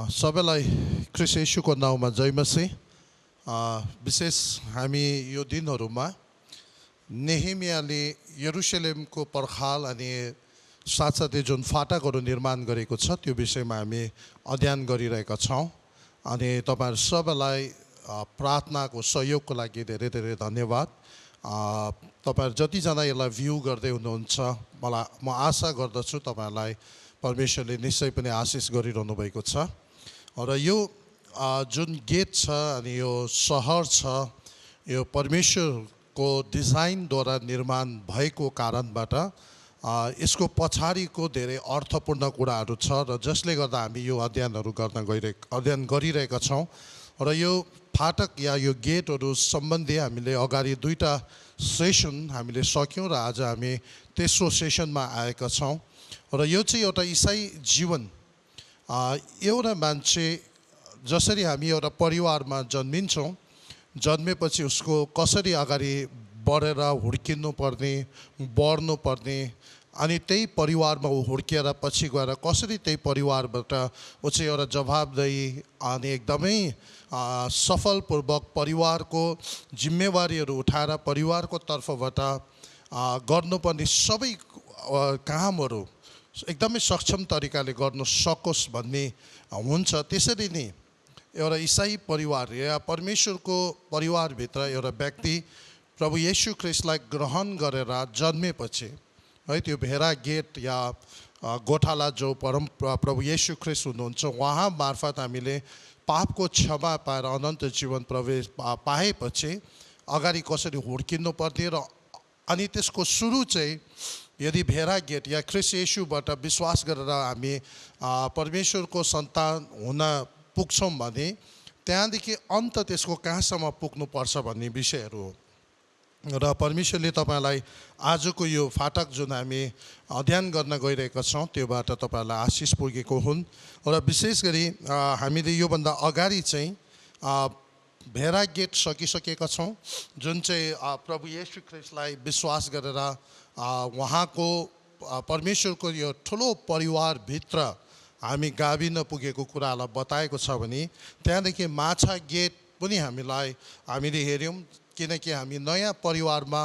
सबैलाई ख्रीष्ट येशूको नाउँमा जय मसीह। विशेष हामी यो दिनहरूमा नेहेमियाले यरुशलेमको पर्खाल अनि साथसाथै जुन फाटकहरू निर्माण गरेको छ त्यो विषयमा हामी अध्ययन गरिरहेका छौँ। अनि तपाईहरु सबैलाई प्रार्थनाको सहयोगको लागि धेरै धेरै धन्यवाद। तपाईहरु जतिजना यसलाई भ्यू गर्दै हुनुहुन्छ म आशा गर्दछु तपाईहरुलाई परमेश्वरले निश्चय पनि आशिष गरिरहनु भएको छ। र यो जुन गेट छ अनि यो सहर छ यो परमेश्वरको डिजाइनद्वारा निर्माण भएको कारणबाट यसको पछाडिको धेरै अर्थपूर्ण कुराहरू छ र जसले गर्दा हामी यो अध्ययन गरिरहेका छौँ। र यो फाटक या यो गेटहरू सम्बन्धी हामीले अगाडि दुईटा सेसन हामीले सक्यौँ र आज हामी तेस्रो सेसनमा आएका छौँ। र यो चाहिँ एउटा इसाई जीवन, एउटा मान्छे जसरी हामी एउटा परिवारमा जन्मिन्छौँ, जन्मेपछि उसको कसरी अगाडि बढेर हुर्किनु पर्ने, बढ्नु पर्ने, अनि त्यही परिवारमा ऊ हुर्किएर पछि गएर कसरी त्यही परिवारबाट ऊ चाहिँ एउटा जवाबदेही अनि एकदमै सफलपूर्वक परिवारको जिम्मेवारीहरू उठाएर परिवारको तर्फबाट गर्नुपर्ने सबै कामहरू एकदमै सक्षम तरिकाले गर्न सकोस् भन्ने हुन्छ। त्यसरी नै एउटा इसाई परिवार या परमेश्वरको परिवारभित्र एउटा व्यक्ति प्रभु येशू ख्रीष्टलाई ग्रहण गरेर जन्मेपछि है त्यो भेरा गेट या गोठाला जो प्रभु येशू ख्रीष्ट हुनुहुन्छ उहाँ मार्फत हामीले पापको क्षमा पाएर अनन्त जीवन प्रवेश पाएपछि अगाडि कसरी हुर्किनु पर्ने र अनि त्यसको सुरु चाहिँ यदि भेरा गेट या ख्रीष्ट येशूबाट विश्वास गरेर हामी परमेश्वरको सन्तान हुन पुग्छौँ भने त्यहाँदेखि अन्त त्यसको कहाँसम्म पुग्नुपर्छ भन्ने विषयहरू हो। र परमेश्वरले तपाईँलाई आजको यो फाटक जुन हामी अध्ययन गर्न गइरहेका छौँ त्योबाट तपाईँहरूलाई आशिष पुगेको हुन्। र विशेष गरी हामीले योभन्दा अगाडि चाहिँ भेरा गेट सकिसकेका छौँ, जुन चाहिँ प्रभु येशू ख्रीष्टलाई विश्वास गरेर उहाँको परमेश्वरको यो ठुलो परिवारभित्र हामी गाभिन पुगेको कुरालाई बताएको छ भने त्यहाँदेखि माछा गेट पनि हामीले हेऱ्यौँ, किनकि हामी नयाँ परिवारमा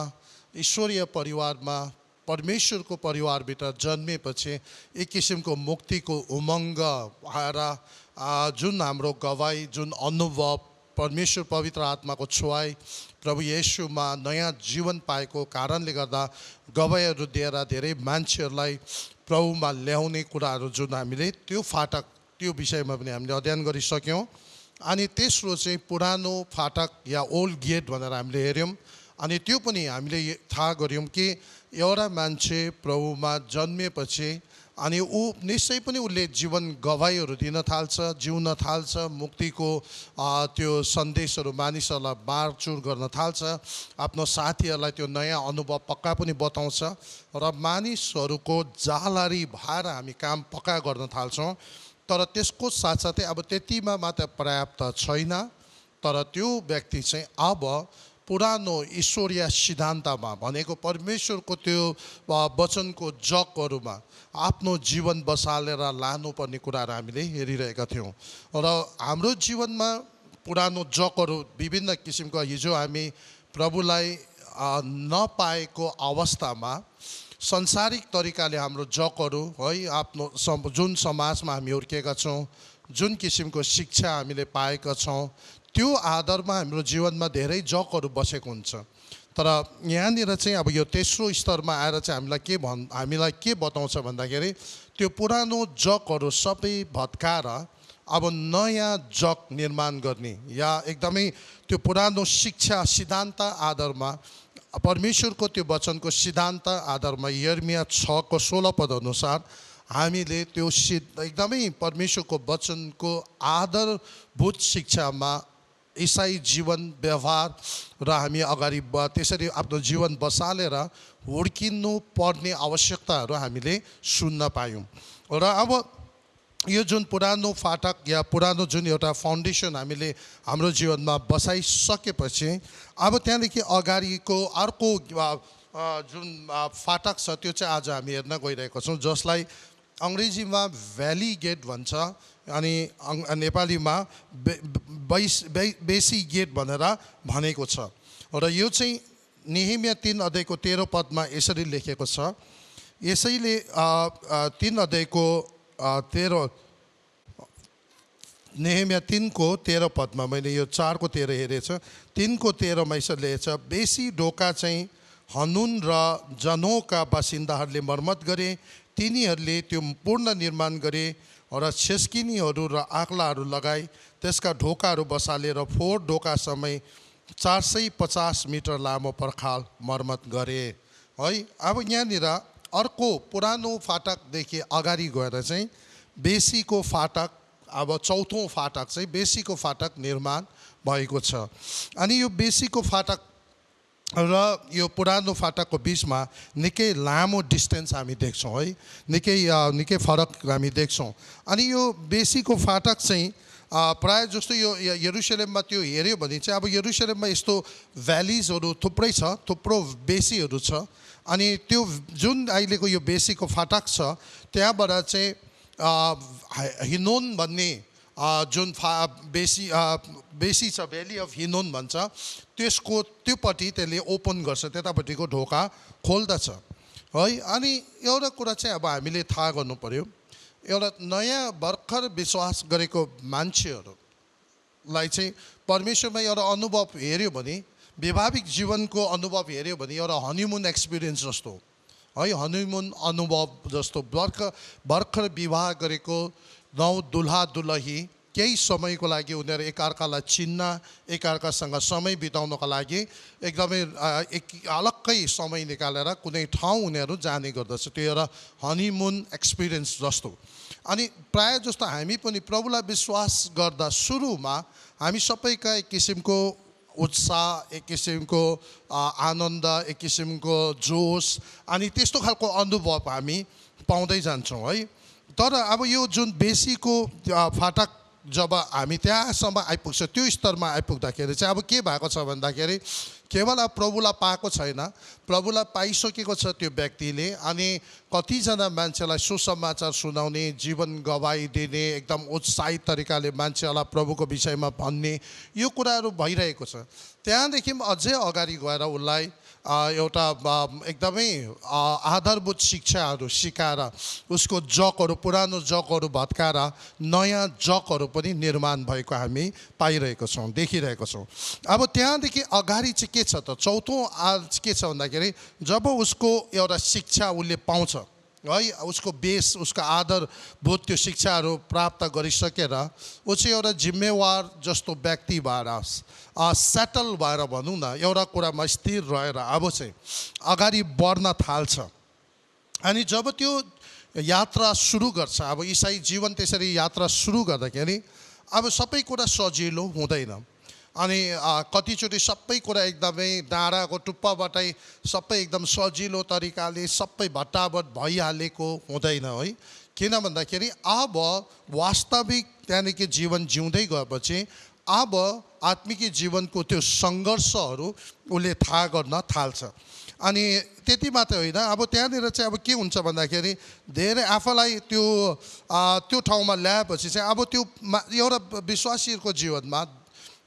ईश्वरीय परिवारमा परमेश्वरको परिवारभित्र जन्मेपछि एक किसिमको मुक्तिको उमङ्ग आएर जुन हाम्रो गवाई, जुन अनुभव परमेश्वर पवित्र आत्माको छुवाई प्रभु येशूमा नयाँ जीवन पाएको कारणले गर्दा गवाईहरू दिएर धेरै मान्छेहरूलाई प्रभुमा ल्याउने कुराहरू जुन हामीले त्यो फाटक त्यो विषयमा पनि हामीले अध्ययन गरिसक्यौँ। अनि तेस्रो चाहिँ पुरानो फाटक या ओल्ड गेट भनेर हामीले हेऱ्यौँ। अनि त्यो पनि हामीले थाहा गऱ्यौँ कि एउटा मान्छे प्रभुमा जन्मेपछि अनि ऊ निश्चय पनि उसले जीवन गवाईहरू दिन थाल्छ, जिउन थाल्छ, मुक्तिको त्यो सन्देशहरू मानिसहरूलाई बाँडचुँड गर्न थाल्छ, आफ्नो साथीहरूलाई त्यो नयाँ अनुभव पक्का पनि बताउँछ र मानिसहरूको जालहारी भएर हामी काम पक्का गर्न थाल्छौँ। तर त्यसको साथसाथै अब त्यतिमा मात्र पर्याप्त छैन, तर त्यो व्यक्ति चाहिँ अब पुरानो ईश्वरीय सिद्धान्तमा भनेको परमेश्वरको त्यो वचनको जगहरूमा आफ्नो जीवन बसालेर लानुपर्ने कुराहरू हामीले हेरिरहेका थियौँ। र हाम्रो जीवनमा पुरानो जगहरू विभिन्न किसिमको, हिजो हामी प्रभुलाई नपाएको अवस्थामा संसारिक तरिकाले हाम्रो जगहरू है आफ्नो जुन समाजमा हामी हुर्किएका छौँ, जुन किसिमको शिक्षा हामीले पाएका छौँ त्यो आधारमा हाम्रो जीवनमा धेरै जगहरू बसेको हुन्छ। तर यहाँनिर चाहिँ अब यो तेस्रो स्तरमा आएर चाहिँ हामीलाई के बताउँछ भन्दाखेरि त्यो पुरानो जगहरू सबै भत्काएर अब नयाँ जग निर्माण गर्ने या एकदमै त्यो पुरानो शिक्षा सिद्धान्त आधारमा परमेश्वरको त्यो वचनको सिद्धान्त आधारमा यर्मिया 6:16 अनुसार हामीले त्यो एकदमै परमेश्वरको वचनको आधारभूत शिक्षामा इसाई जीवन व्यवहार र हामी अगाडि त्यसरी आफ्नो जीवन बसालेर हुर्किनु पर्ने आवश्यकताहरू हामीले सुन्न पायौँ। र अब यो जुन पुरानो फाटक या पुरानो जुन एउटा फाउन्डेसन हामीले हाम्रो जीवनमा बसाइसकेपछि अब त्यहाँदेखि अगाडिको अर्को जुन फाटक छ त्यो चाहिँ आज हामी हेर्न गइरहेका छौँ, जसलाई अङ्ग्रेजीमा भ्याली गेट भन्छ अनि नेपालीमा बेसी गेट भनेर भनेको छ र यो चाहिँ नेहेमिया 3 अध्यायको 13 पदमा यसरी लेखेको छ। यसैले 3 अध्यायको 13 नेहेमिया 3 को 13 पदमा मैले यो 4 को 13 हेरेछ। 3 को 13 मा यसरी लेखेछ, बेसी ढोका चाहिँ हनुन र जनोका बासिन्दाहरूले मर्मत गरे, तिनीहरूले त्यो पूर्ण निर्माण गरे र छेस्किनीहरू र आँक्लाहरू लगाई त्यसका ढोकाहरू बसालेर फोहोर ढोका समय 450 मिटर लामो पर्खाल मर्मत गरे है। अब यहाँनिर अर्को पुरानो फाटकदेखि अगाडि गएर चाहिँ बेसीको फाटक, अब चौथो फाटक चाहिँ बेसीको फाटक निर्माण भएको छ। अनि यो बेसीको फाटक र यो पुरानो फाटकको बिचमा निकै लामो डिस्टेन्स हामी देख्छौँ है, निकै फरक हामी देख्छौँ। अनि यो बेसीको फाटक चाहिँ प्रायः जस्तो यो यरुशलेममा त्यो हेऱ्यो भने चाहिँ अब यरुशलेममा यस्तो भ्यालिजहरू थुप्रै छ, थुप्रो बेसीहरू छ। अनि त्यो जुन अहिलेको यो बेसीको फाटक छ त्यहाँबाट चाहिँ हिनोन भन्ने जुन बेसी छ, भ्याली अफ हिनोन भन्छ, त्यसको त्योपट्टि त्यसले ओपन गर्छ, त्यतापट्टिको ढोका खोल्दछ है। अनि एउटा कुरा चाहिँ अब हामीले थाहा गर्नु पर्यो, एउटा नयाँ भर्खर विश्वास गरेको मान्छेहरूलाई चाहिँ परमेश्वरमा एउटा अनुभव हेऱ्यो भने, वैवाहिक जीवनको अनुभव हेऱ्यो भने एउटा हनीमुन एक्सपिरियन्स जस्तो है, हनीमुन अनुभव जस्तो। भर्खर विवाह गरेको नौ दुल्हा दुलही केही समयको लागि उनीहरू एकअर्कालाई चिन्न, एकअर्कासँग समय बिताउनको लागि एकदमै अलग्गै समय निकालेर कुनै ठाउँ उनीहरू जाने गर्दछ, त्यो एउटा हनीमुन एक्सपिरियन्स जस्तो। अनि प्रायः जस्तो हामी पनि प्रभुलाई विश्वास गर्दा सुरुमा हामी सबैका एक किसिमको उत्साह, एक किसिमको आनन्द, एक किसिमको जोस अनि त्यस्तो खालको अनुभव हामी पाउँदै जान्छौँ है। तर अब यो जुन बेसीको फाटक जब हामी त्यहाँसम्म आइपुग्छ, त्यो स्तरमा आइपुग्दाखेरि चाहिँ अब के भएको छ भन्दाखेरि केवल अब प्रभुलाई पाएको छैन, प्रभुलाई पाइसकेको छ त्यो व्यक्तिले। अनि कतिजना मान्छेलाई सुसमाचार सुनाउने, जीवन गवाई दिने, एकदम उत्साहित तरिकाले मान्छेहरूलाई प्रभुको विषयमा भन्ने यो कुराहरू भइरहेको छ। त्यहाँदेखि अझै अगाडि गएर उसलाई एउटा एकदमै आधारभूत शिक्षाहरू सिकाएर उसको जगहरू, पुरानो जगहरू भत्काएर नयाँ जगहरू पनि निर्माण भएको हामी पाइरहेको छौँ, देखिरहेको छौँ। अब त्यहाँदेखि अगाडि चाहिँ के छ त, चौथो के छ भन्दाखेरि जब उसको एउटा शिक्षा उसले पाउँछ है, उसको बेस, उसको आधारभूत त्यो शिक्षाहरू प्राप्त गरिसकेर ऊ चाहिँ एउटा जिम्मेवार जस्तो व्यक्ति भएर सेटल भएर भनौँ न, एउटा कुरामा स्थिर रहेर अब चाहिँ अगाडि बढ्न थाल्छ। अनि जब त्यो यात्रा सुरु गर्छ, अब इसाई जीवन त्यसरी यात्रा सुरु गर्दाखेरि अब सबै कुरा सजिलो हुँदैन। अनि कतिचोटि सबै कुरा एकदमै डाँडाको टुप्पाबाटै सबै एकदम सजिलो तरिकाले सबै भट्टाभट भइहालेको हुँदैन है। किन भन्दाखेरि अब वास्तविक त्यहाँदेखि जीवन जिउँदै गएपछि अब आत्मिक जीवनको त्यो सङ्घर्षहरू उसले थाहा गर्न थाल्छ। अनि त्यति मात्रै होइन, अब त्यहाँनिर चाहिँ अब के हुन्छ भन्दाखेरि धेरै आफूलाई त्यो ठाउँमा ल्याएपछि चाहिँ अब त्यो एउटा विश्वासीहरूको जीवनमा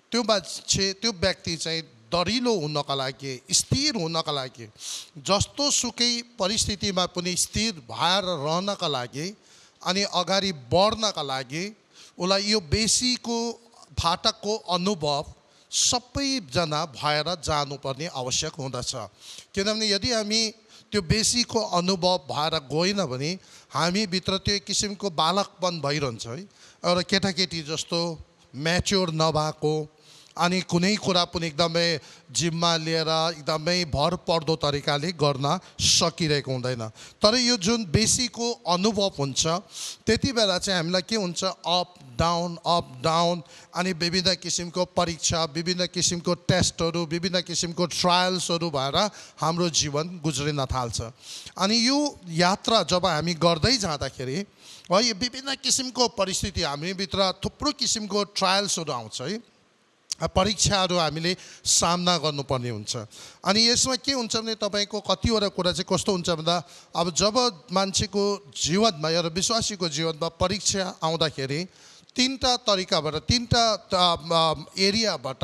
त्यो मान्छे, त्यो व्यक्ति चाहिँ दरिलो हुनका लागि, स्थिर हुनका लागि, जस्तो सुकै परिस्थितिमा पनि स्थिर भएर रहनका लागि अनि अगाडि बढ्नका लागि उसलाई यो बेसीको फाटकको अनुभव सबैजना भएर जानुपर्ने आवश्यक हुँदछ। किनभने यदि हामी त्यो बेसीको अनुभव भएर गएन भने हामीभित्र त्यो एक किसिमको बालकपन भइरहन्छ है, एउटा केटाकेटी जस्तो म्याच्योर नभएको अनि कुनै कुरा पनि एकदमै जिम्मा लिएर एकदमै भरपर्दो तरिकाले गर्न सकिरहेको हुँदैन। तर यो जुन बेसीको अनुभव हुन्छ त्यति बेला चाहिँ हामीलाई के हुन्छ, अप डाउन अनि विभिन्न किसिमको परीक्षा, विभिन्न किसिमको टेस्टहरू, विभिन्न किसिमको ट्रायल्सहरू भएर हाम्रो जीवन गुज्रिन थाल्छ। अनि यो यात्रा जब हामी गर्दै जाँदाखेरि है विभिन्न किसिमको परिस्थिति हामीभित्र, थुप्रो किसिमको ट्रायल्सहरू आउँछ है। परीक्षाहरू हामीले सामना गर्नुपर्ने हुन्छ। अनि यसमा के हुन्छ भने तपाईँको कतिवटा कुरा चाहिँ कस्तो हुन्छ भन्दा अब जब मान्छेको जीवनमा एउटा विश्वासीको जीवनमा परीक्षा आउँदाखेरि तीनटा तरिकाबाट तीनटा एरियाबाट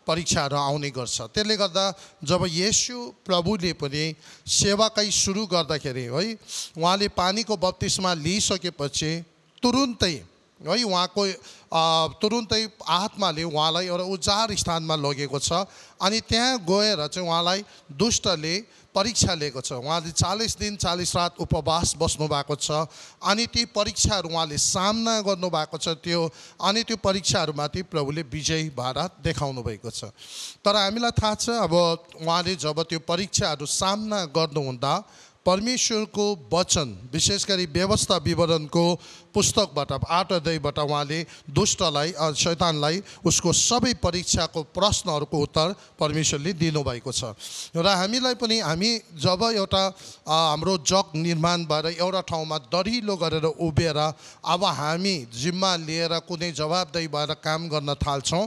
परीक्षाहरू आउने गर्छ। त्यसले गर्दा जब येशू प्रभुले पनि सेवाकै सुरु गर्दाखेरि है उहाँले पानीको बप्तिस्मा लिइसकेपछि तुरुन्तै है उहाँको तुरुन्तै आत्माले उहाँलाई एउटा उजाड स्थानमा लगेको छ। अनि त्यहाँ गएर चाहिँ उहाँलाई दुष्टले परीक्षा लिएको छ। उहाँले 40 दिन 40 रात उपवास बस्नु भएको छ। अनि ती परीक्षाहरू उहाँले सामना गर्नुभएको छ अनि त्यो परीक्षाहरूमाथि प्रभुले विजय भएर देखाउनु भएको छ। तर हामीलाई थाहा छ अब उहाँले जब त्यो परीक्षाहरू सामना गर्नुहुँदा परमेश्वरको वचन विशेष गरी व्यवस्था विवरणको पुस्तकबाट 8 अध्यायबाट उहाँले दुष्टलाई शैतानलाई उसको सबै परीक्षाको प्रश्नहरूको उत्तर परमेश्वरले दिनुभएको छ। र हामीलाई पनि हामी जब एउटा हाम्रो जग निर्माण भएर एउटा ठाउँमा दरिलो गरेर उभिएर अब हामी जिम्मा लिएर कुनै जवाबदेही भएर काम गर्न थाल्छौँ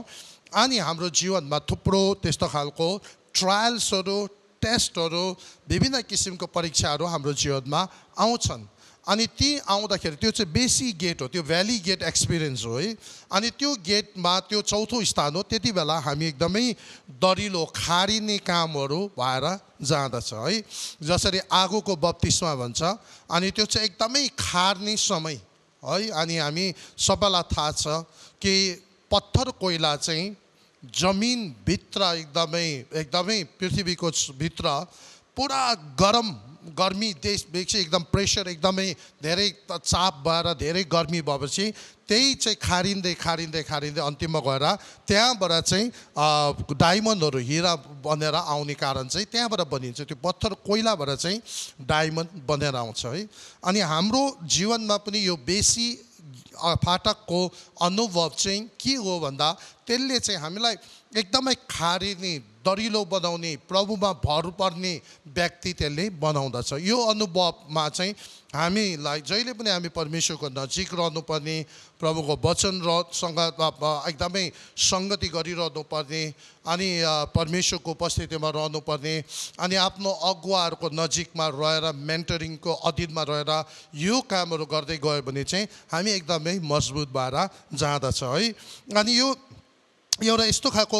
अनि हाम्रो जीवनमा थुप्रो त्यस्तो खालको ट्रायल्सहरू टेस्टहरू विभिन्न किसिमको परीक्षाहरू हाम्रो जीवनमा आउँछन्। अनि ती आउँदाखेरि त्यो चाहिँ बेसी गेट हो, त्यो भ्याली गेट एक्सपिरियन्स हो है। अनि त्यो गेटमा त्यो चौथो स्थान हो। त्यति बेला हामी एकदमै दरिलो खारिने कामहरू भएर जाँदछ है। जसरी आगोको बप्तिस्मा भन्छ अनि त्यो चाहिँ एकदमै खार्ने समय है। अनि हामी सबैलाई थाहा छ कि पत्थर कोइला चाहिँ जमिनभित्र एकदमै पृथ्वीको भित्र पुरा गर्मी देशदेखि एकदम प्रेसर एकदमै धेरै चाप भएर धेरै गर्मी भएपछि त्यही चाहिँ खारिँदै अन्तिममा गएर त्यहाँबाट चाहिँ डायमन्डहरू हिरा बनेर आउने कारण चाहिँ त्यहाँबाट बनिन्छ। त्यो पत्थर कोइलाबाट चाहिँ डायमन्ड बनेर आउँछ है। अनि हाम्रो जीवनमा पनि यो बेसी फाटकको अनुभव चाहिँ के हो भन्दा त्यसले चाहिँ हामीलाई एकदमै खारिने दरिलो बनाउने प्रभुमा भर पर्ने व्यक्ति त्यसले बनाउँदछ। यो अनुभवमा चाहिँ हामीलाई जहिले पनि हामी परमेश्वरको नजिक रहनुपर्ने, प्रभुको वचन सँग एकदमै सङ्गति गरिरहनु पर्ने अनि परमेश्वरको उपस्थितिमा रहनुपर्ने अनि आफ्नो अगुवाहरूको नजिकमा रहेर मेन्टरिङको अधीनमा रहेर यो कामहरू गर्दै गयो भने चाहिँ हामी एकदमै मजबुत भएर जाँदछ है। अनि यो एउटा यस्तो खालको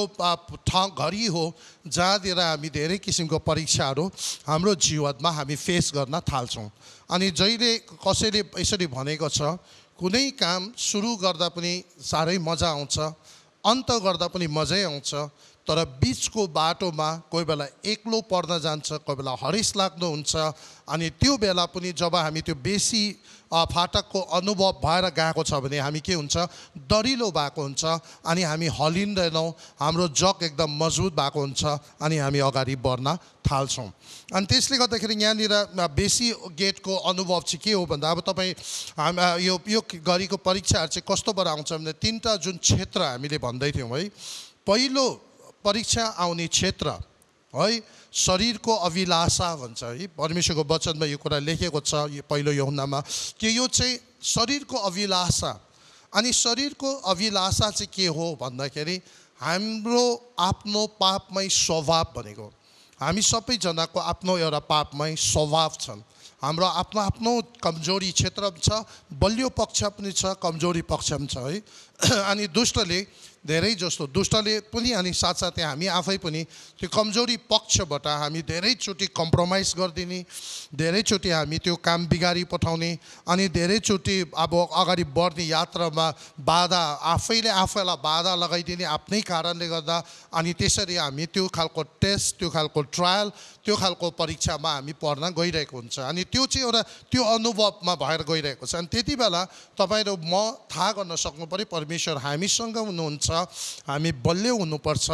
ठाउँ घडी हो जहाँनिर हामी धेरै किसिमको परीक्षाहरू हाम्रो जीवनमा हामी फेस गर्न थाल्छौँ। अनि जहिले कसैले यसरी भनेको छ कुनै काम सुरु गर्दा पनि साह्रै मजा आउँछ, अन्त गर्दा पनि मजै आउँछ, तर बिचको बाटोमा कोही बेला एक्लो पर्न जान्छ, कोही बेला हरिस लाग्दो हुन्छ। अनि त्यो बेला पनि जब हामी त्यो बेसी फाटकको अनुभव भएर गएको छ भने हामी के हुन्छ दरिलो भएको हुन्छ अनि हामी हलिँदैनौँ, हाम्रो जग एकदम मजबुत भएको हुन्छ अनि हामी अगाडि बढ्न थाल्छौँ। अनि त्यसले गर्दाखेरि यहाँनिर बेसी गेटको अनुभव चाहिँ के हो भन्दा अब तपाईँ यो घडीको परीक्षाहरू चाहिँ कस्तोबाट आउँछ भने तीनटा जुन क्षेत्र हामीले भन्दै थियौँ है। पहिलो परीक्षा आउने क्षेत्र है शरीरको अभिलाषा भन्छ है। परमेश्वरको वचनमा यो कुरा लेखेको छ यो पहिलो यूहन्नामा कि यो चाहिँ शरीरको अभिलाषा। अनि शरीरको अभिलाषा चाहिँ के हो भन्दाखेरि हाम्रो आफ्नो पापमय स्वभाव भनेको, हामी सबैजनाको आफ्नो एउटा पापमय स्वभाव छन्। हाम्रो आफ्नो आफ्नो कमजोरी क्षेत्र छ, बलियो पक्ष पनि छ, कमजोरी पक्ष पनि छ है। अनि दुष्टले पनि अनि साथसाथै हामी आफै पनि त्यो कमजोरी पक्षबाट हामी धेरैचोटि कम्प्रोमाइज गरिदिने, धेरैचोटि हामी त्यो काम बिगारी पठाउने अनि धेरैचोटि अब अगाडि बढ्ने यात्रामा आफैलाई बाधा लगाइदिने आफ्नै कारणले गर्दा। अनि त्यसरी हामी त्यो खालको टेस्ट, त्यो खालको ट्रायल, त्यो खालको परीक्षामा हामी पढ्न गइरहेको हुन्छ। अनि त्यो चाहिँ एउटा त्यो अनुभवमा भएर गइरहेको छ। अनि त्यति बेला तपाईँ र म थाहा गर्न सक्नु पऱ्यो परमेश्वर हामीसँग हुनुहुन्छ, हामी बलियो हुनुपर्छ,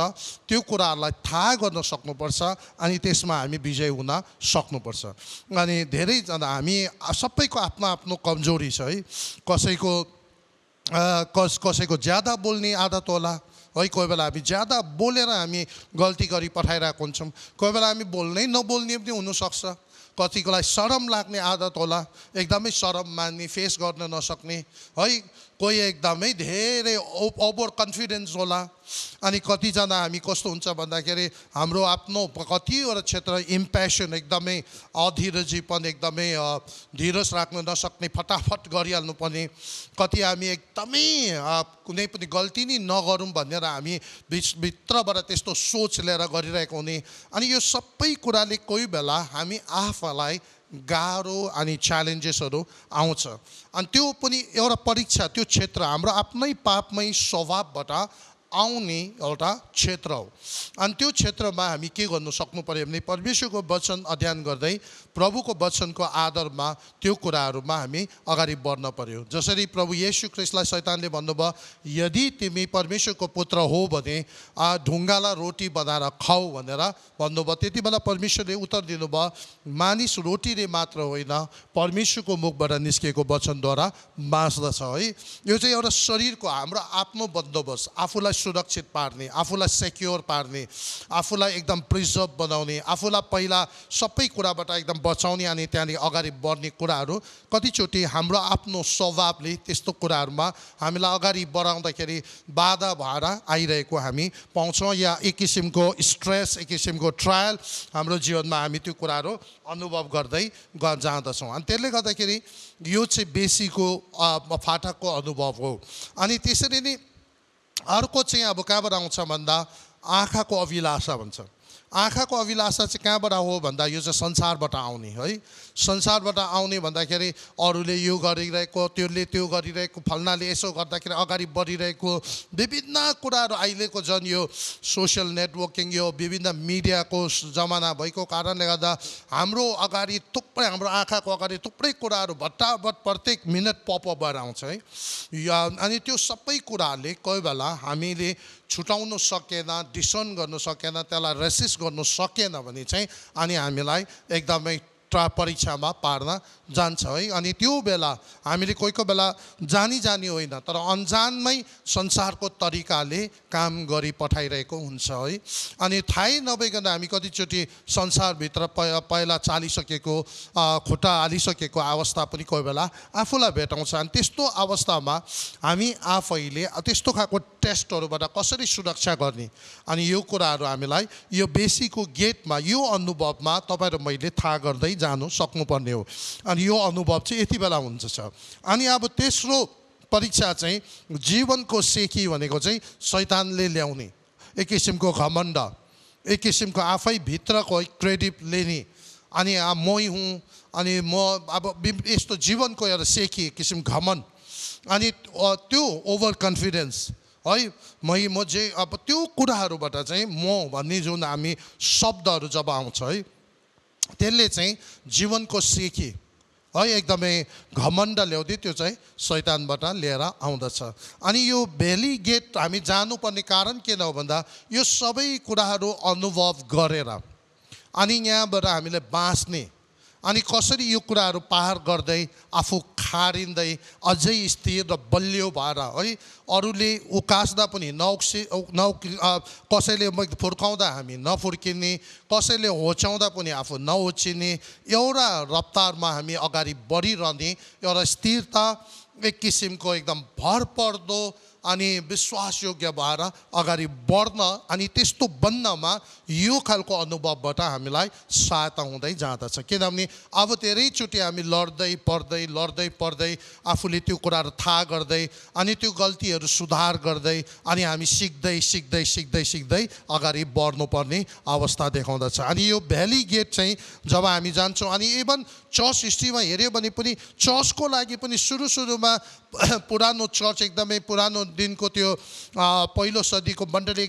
त्यो कुराहरूलाई थाहा गर्न सक्नुपर्छ अनि त्यसमा हामी विजय हुन सक्नुपर्छ। अनि धेरैजना हामी सबैको आफ्नो आफ्नो कमजोरी छ है। कसैको ज्यादा बोल्ने आदत होला है। कोही बेला हामी ज्यादा बोलेर हामी गल्ती गरी पठाइरहेको हुन्छौँ, कोही बेला हामी नबोल्ने पनि हुनसक्छ। कतिकोलाई शरम लाग्ने आदत होला, एकदमै शरम मान्ने, फेस गर्न नसक्ने है। कोही एकदमै धेरै ओभर कन्फिडेन्स होला अनि कतिजना हामी कस्तो हुन्छ भन्दाखेरि हाम्रो आफ्नो कतिवटा क्षेत्र इम्प्यासन एकदमै अधीरजीपन एकदमै धीरज राख्न नसक्ने फटाफट गरिहाल्नु पर्ने कति हामी एकदमै कुनै पनि गल्ती नै नगरौँ भनेर हामी भित्रबाट त्यस्तो सोच लिएर गरिरहेको हुने अनि यो सबै कुराले कोही बेला हामी आफूलाई गाह्रो अनि च्यालेन्जेसहरू आउँछ अनि त्यो पनि एउटा परीक्षा त्यो क्षेत्र हाम्रो आफ्नै पापमै स्वभावबाट आउने एउटा क्षेत्र हो अनि त्यो क्षेत्रमा हामी के गर्नु सक्नु पर्यो भने परमेश्वरको वचन अध्ययन गर्दै प्रभुको वचनको आधारमा त्यो कुराहरूमा हामी अगाडि बढ्न पर्यो जसरी प्रभु येशू ख्रीष्टलाई शैतानले भन्नुभयो यदि तिमी परमेश्वरको पुत्र हो भने ढुङ्गालाई रोटी बनाएर खाऊ भनेर भन्नुभयो त्यति बेला परमेश्वरले उत्तर दिनुभयो मानिस रोटीले मात्र होइन परमेश्वरको मुखबाट निस्केको वचनद्वारा बाँच्दछ है यो चाहिँ एउटा शरीरको हाम्रो आफ्नो बन्दोबस्त आफूलाई सुरक्षित पार्ने आफूलाई सेक्योर पार्ने आफूलाई एकदम प्रिजर्भ बनाउने आफूलाई पहिला सबै कुराबाट एकदम बचाउने अनि त्यहाँदेखि अगाडि बढ्ने कुराहरू कतिचोटि हाम्रो आफ्नो स्वभावले त्यस्तो कुराहरूमा हामीलाई अगाडि बढाउँदाखेरि बाधा भएर आइरहेको हामी पाउँछौँ या एक किसिमको स्ट्रेस एक किसिमको ट्रायल हाम्रो जीवनमा हामी त्यो कुराहरू अनुभव गर्दै जाँदछौँ अनि त्यसले गर्दाखेरि यो चाहिँ बेसीको फाटकको अनुभव हो अनि त्यसरी नै अर्को चाहिँ अब कहाँबाट आउँछ भन्दा आँखाको अभिलाषा भन्छ आँखाको अभिलाषा चाहिँ कहाँबाट हो भन्दा यो चाहिँ संसारबाट आउने है संसारबाट आउने भन्दाखेरि अरूले यो गरिरहेको त्यसले त्यो गरिरहेको फल्नाले यसो गर्दाखेरि अगाडि बढिरहेको विभिन्न कुराहरू अहिलेको झन् यो सोसियल नेटवर्किङ यो विभिन्न मिडियाको जमाना भएको कारणले गर्दा हाम्रो अगाडि थुप्रै हाम्रो आँखाको अगाडि थुप्रै कुराहरू भट्टाभट प्रत्येक मिनट पपअप भएर आउँछ है अनि त्यो सबै कुराहरूले कोही बेला हामीले छुटाउन सकेन डिसन गर्न सकेन त्यसलाई रेसिस्ट गर्नु सकेन भने चाहिँ अनि हामीलाई एकदमै परीक्षामा पार्न जान्छ है अनि त्यो बेला हामीले कोही कोही बेला जानी होइन तर अनजानमै संसारको तरिकाले काम गरी पठाइरहेको हुन्छ है अनि थाहै नभइकन हामी कतिचोटि संसारभित्र पहिला चालिसकेको खुट्टा हालिसकेको अवस्था पनि कोही बेला आफूलाई भेटाउँछ अनि त्यस्तो अवस्थामा हामी आफैले त्यस्तो खालको टेस्टहरूबाट कसरी सुरक्षा गर्ने अनि यो कुराहरू हामीलाई यो बेसीको गेटमा यो अनुभवमा तपाईँ र मैले थाहा गर्दै जानु सक्नुपर्ने हो अनि यो अनुभव चाहिँ यति बेला हुन्छ अनि अब तेस्रो परीक्षा चाहिँ जीवनको सेकी भनेको चाहिँ शैतानले ल्याउने एक किसिमको घमण्ड एक किसिमको आफै भित्रको क्रेडिट लिने अनि मै हुँ अनि म अब यस्तो जीवनको एउटा सेकी एक किसिम घमण्ड अनि त्यो ओभर कन्फिडेन्स है म जे अब त्यो कुराहरूबाट चाहिँ म भन्ने जुन हामी शब्दहरू जब आउँछ है त्यसले चाहिँ जीवनको सेकी है एकदमै घमण्ड ल्याउँदै त्यो चाहिँ शैतानबाट लिएर आउँदछ अनि यो भेली गेट हामी जानुपर्ने कारण के हो भन्दा यो सबै कुराहरू अनुभव गरेर अनि यहाँबाट हामीले बाँच्ने अनि कसरी यो कुराहरू पार गर्दै आफू खारिँदै अझै स्थिर र बलियो भएर है अरूले उकास्दा पनि कसैले फुर्काउँदा हामी नफुर्किने कसैले होच्याउँदा पनि आफू नहोचिने एउटा रफ्तारमा हामी अगाडि बढिरहने एउटा स्थिरता एक किसिमको एकदम भरपर्दो अनि विश्वासयोग्य भएर अगाडि बढ्न अनि त्यस्तो बन्नमा यो खालको अनुभवबाट हामीलाई सहायता हुँदै जाँदछ किनभने अब धेरैचोटि हामी लड्दै पढ्दै आफूले त्यो कुराहरू थाहा गर्दै अनि त्यो गल्तीहरू सुधार गर्दै अनि हामी सिक्दै अगाडि बढ्नुपर्ने अवस्था देखाउँदछ अनि यो भ्याली गेट चाहिँ जब हामी जान्छौँ अनि इभन चर्च हिस्ट्रीमा हेऱ्यो भने पनि चर्चको लागि पनि सुरुमा पुरानो चर्च एकदमै पुरानो दिनको त्यो पहिलो सदीको मण्डली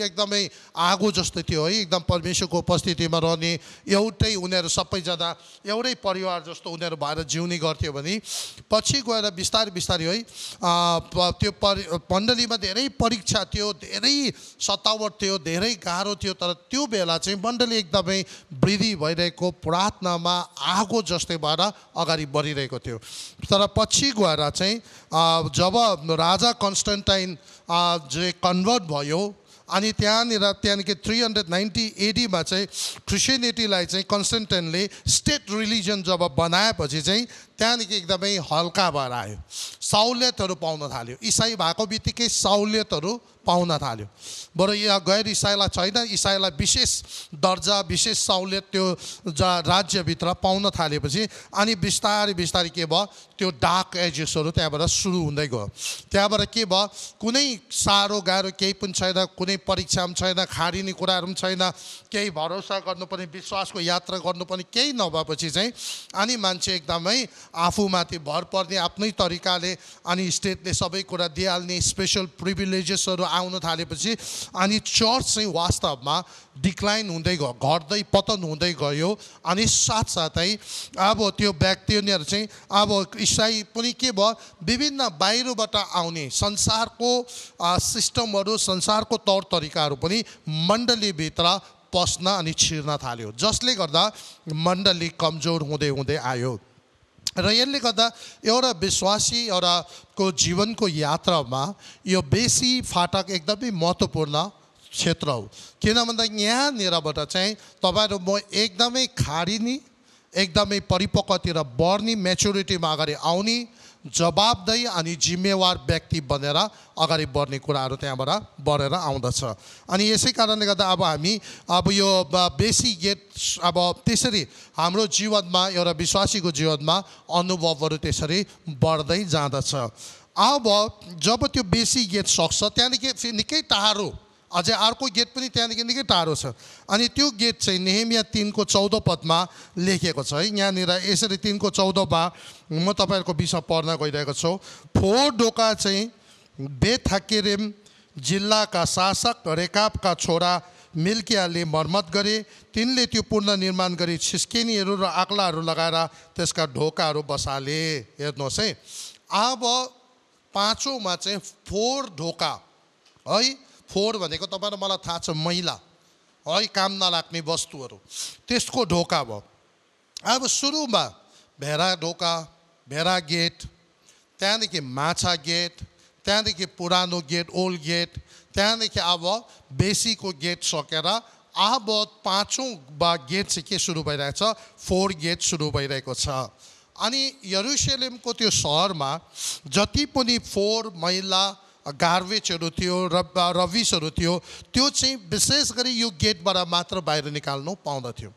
एकदमै आगो जस्तो थियो है एकदम परमेश्वरको उपस्थितिमा रहने एउटै उनीहरू सबैजना एउटै परिवार जस्तो उनीहरू भएर जिउने गर्थ्यो भने पछि गएर बिस्तारै है त्यो मण्डलीमा धेरै परीक्षा थियो धेरै सतावट थियो धेरै गाह्रो थियो तर त्यो बेला चाहिँ मण्डली एकदमै वृद्धि भइरहेको प्रार्थनामा आगो जस्तै भएर अगाडि बढिरहेको थियो तर पछि गएर चाहिँ जब राजा कन्स्टेन्टाइन जे कन्भर्ट भयो अनि त्यहाँदेखि 390 एडीमा चाहिँ क्रिस्चियनिटीलाई चाहिँ कन्स्टेन्टाइनले स्टेट रिलिजन जब बनाएपछि चाहिँ त्यहाँदेखि एकदमै हल्का भएर आयो, सहुलियतहरू पाउन थाल्यो। इसाई भएको बित्तिकै सहुलियतहरू पाउन थाल्यो। बरु यहाँ गैर इसाईलाई छैन, इसाईलाई विशेष दर्जा विशेष सहुलियत त्यो राज्यभित्र पाउन थालेपछि अनि बिस्तारै बिस्तारै के भयो, त्यो डार्क एजेसहरू त्यहाँबाट सुरु हुँदै गयो। त्यहाँबाट के भयो, कुनै साह्रो गाह्रो केही पनि छैन, कुनै परीक्षा पनि छैन, खारिने कुराहरू पनि छैन, केही भरोसा गर्नुपर्ने विश्वासको यात्रा गर्नुपर्ने केही नभएपछि चाहिँ अनि मान्छे एकदमै आफूमाथि भर पर्ने आफ्नै तरिकाले अनि स्टेटले सबै कुरा दिइहाल्ने स्पेसल प्रिभिलेजेसहरू आउन थालेपछि अनि चर्च चाहिँ वास्तवमा डिक्लाइन हुँदै गयो, घट्दै पतन हुँदै गयो। अनि साथसाथै अब त्यो व्यक्तिहरू चाहिँ अब इसाई पनि के भयो, विभिन्न बाहिरबाट आउने संसारको सिस्टमहरू संसारको तौर तरिकाहरू पनि मण्डलीभित्र पस्न अनि छिर्न थाल्यो, जसले गर्दा मण्डली कमजोर हुँदै हुँदै आयो। र यसले गर्दा एउटा विश्वासी एउटाको जीवनको यात्रामा यो बेसी फाटक एकदमै महत्त्वपूर्ण क्षेत्र हो। किन भन्दा यहाँनिरबाट चाहिँ तपाईँहरू म एकदमै खारिने, एकदमै परिपक्वतिर बढ्ने, मेच्युरिटीमा अगाडि आउने, जवाबदेही अनि जिम्मेवार व्यक्ति बनेर अगाडि बढ्ने कुराहरू त्यहाँबाट बढेर आउँदछ। अनि यसै कारणले गर्दा अब हामी अब यो बेसी गेट अब त्यसरी हाम्रो जीवनमा एउटा विश्वासीको जीवनमा अनुभवहरू त्यसरी बढ्दै जाँदछ। अब जब त्यो बेसी गेट सक्छ त्यहाँदेखि निकै टाढो अझै अर्को गेट पनि त्यहाँदेखि निकै टाढो छ। अनि त्यो गेट चाहिँ नेहेमिया 3:14 लेखेको छ है। यहाँनिर यसरी 3:14 म तपाईँहरूको विषय पढ्न गइरहेको छु। फोहोर ढोका चाहिँ बेथाकेरेम जिल्लाका शासक रेकाबका छोरा मिल्कियाले मर्मत गरे। तिनले त्यो पुनर्निर्माण गरी छिस्केनीहरू र आक्लाहरू लगाएर त्यसका ढोकाहरू बसाले। हेर्नुहोस् है, अब पाँचौँमा चाहिँ फोहोर ढोका है। फोहोर भनेको तपाईँलाई मलाई थाहा छ, मैला है, काम नलाग्ने वस्तुहरू, त्यसको ढोका भयो। अब सुरुमा भेडा ढोका, भेडा गेट, त्यहाँदेखि माछा गेट, त्यहाँदेखि पुरानो गेट ओल्ड गेट, त्यहाँदेखि अब बेसीको गेट सकेर अब पाँचौँ गेट चाहिँ के सुरु भइरहेको छ, फोहोर गेट सुरु भइरहेको छ। अनि यरुशलेमको त्यो सहरमा जति पनि फोहोर मैला गार्बेजहरू थियो, रबिसहरू थियो, त्यो चाहिँ विशेष गरी यो गेटबाट मात्र बाहिर निकाल्नु पाउँदथ्यो,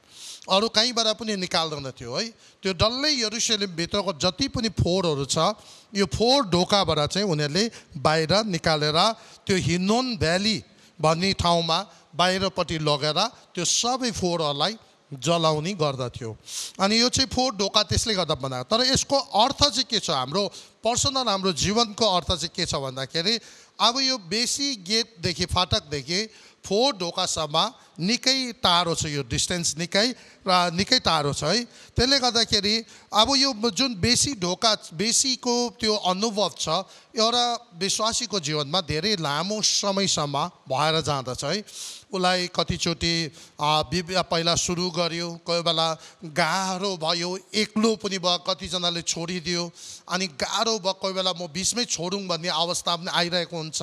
अरू कहीँबाट पनि निकाल्दैन थियो है। त्यो डल्लै यरुशलेमभित्रको जति पनि फोहोरहरू छ यो फोहोर ढोकाबाट चाहिँ उनीहरूले बाहिर निकालेर त्यो हिनोन भ्याली भन्ने ठाउँमा बाहिरपट्टि लगेर त्यो सबै फोहोरहरूलाई जलाउने गर्दथ्यो। अनि यो चाहिँ फोहोर ढोका त्यसले गर्दा बनाएको। तर यसको अर्थ चाहिँ के छ, हाम्रो पर्सनल हाम्रो जीवनको अर्थ चाहिँ के छ भन्दाखेरि अब यो बेसी गेटदेखि फाटकदेखि फोहोर ढोकासम्म निकै टाढो छ, यो डिस्टेन्स निकै टाढो छ है। त्यसले गर्दाखेरि अब यो जुन बेसी ढोका बेसीको त्यो अनुभव छ एउटा विश्वासीको जीवनमा धेरै लामो समयसम्म भएर जाँदछ है। उसलाई कतिचोटि पहिला सुरु गर्यो, कोही बेला गाह्रो भयो, एक्लो पनि भयो, कतिजनाले छोडिदियो, अनि गाह्रो भयो, कोही बेला म बिचमै छोडौँ भन्ने अवस्था पनि आइरहेको हुन्छ।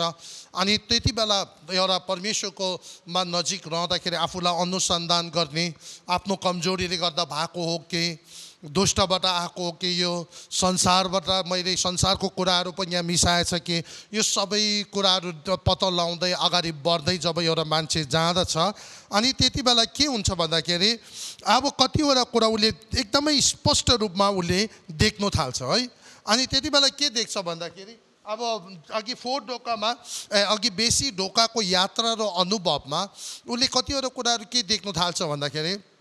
अनि त्यति बेला एउटा परमेश्वरको नजिक रहँदाखेरि आफूलाई अनुसन्धान गर्ने, आफ्नो कमजोरीले गर्दा भएको हो कि दुष्टबाट आएको हो कि यो संसारबाट मैले संसारको कुराहरू पनि यहाँ मिसाएछ कि, यो सबै कुराहरू पत्ता लगाउँदै अगाडि बढ्दै जब एउटा मान्छे जाँदछ अनि त्यति बेला के हुन्छ भन्दाखेरि अब कतिवटा कुरा उसले एकदमै स्पष्ट रूपमा उसले देख्न थाल्छ है। अनि त्यति बेला के देख्छ भन्दाखेरि अब अघि फोहोर ढोकामा अघि बेसी ढोकाको यात्रा र अनुभवमा उसले कतिवटा कुराहरू के देख्न थाल्छ भन्दाखेरि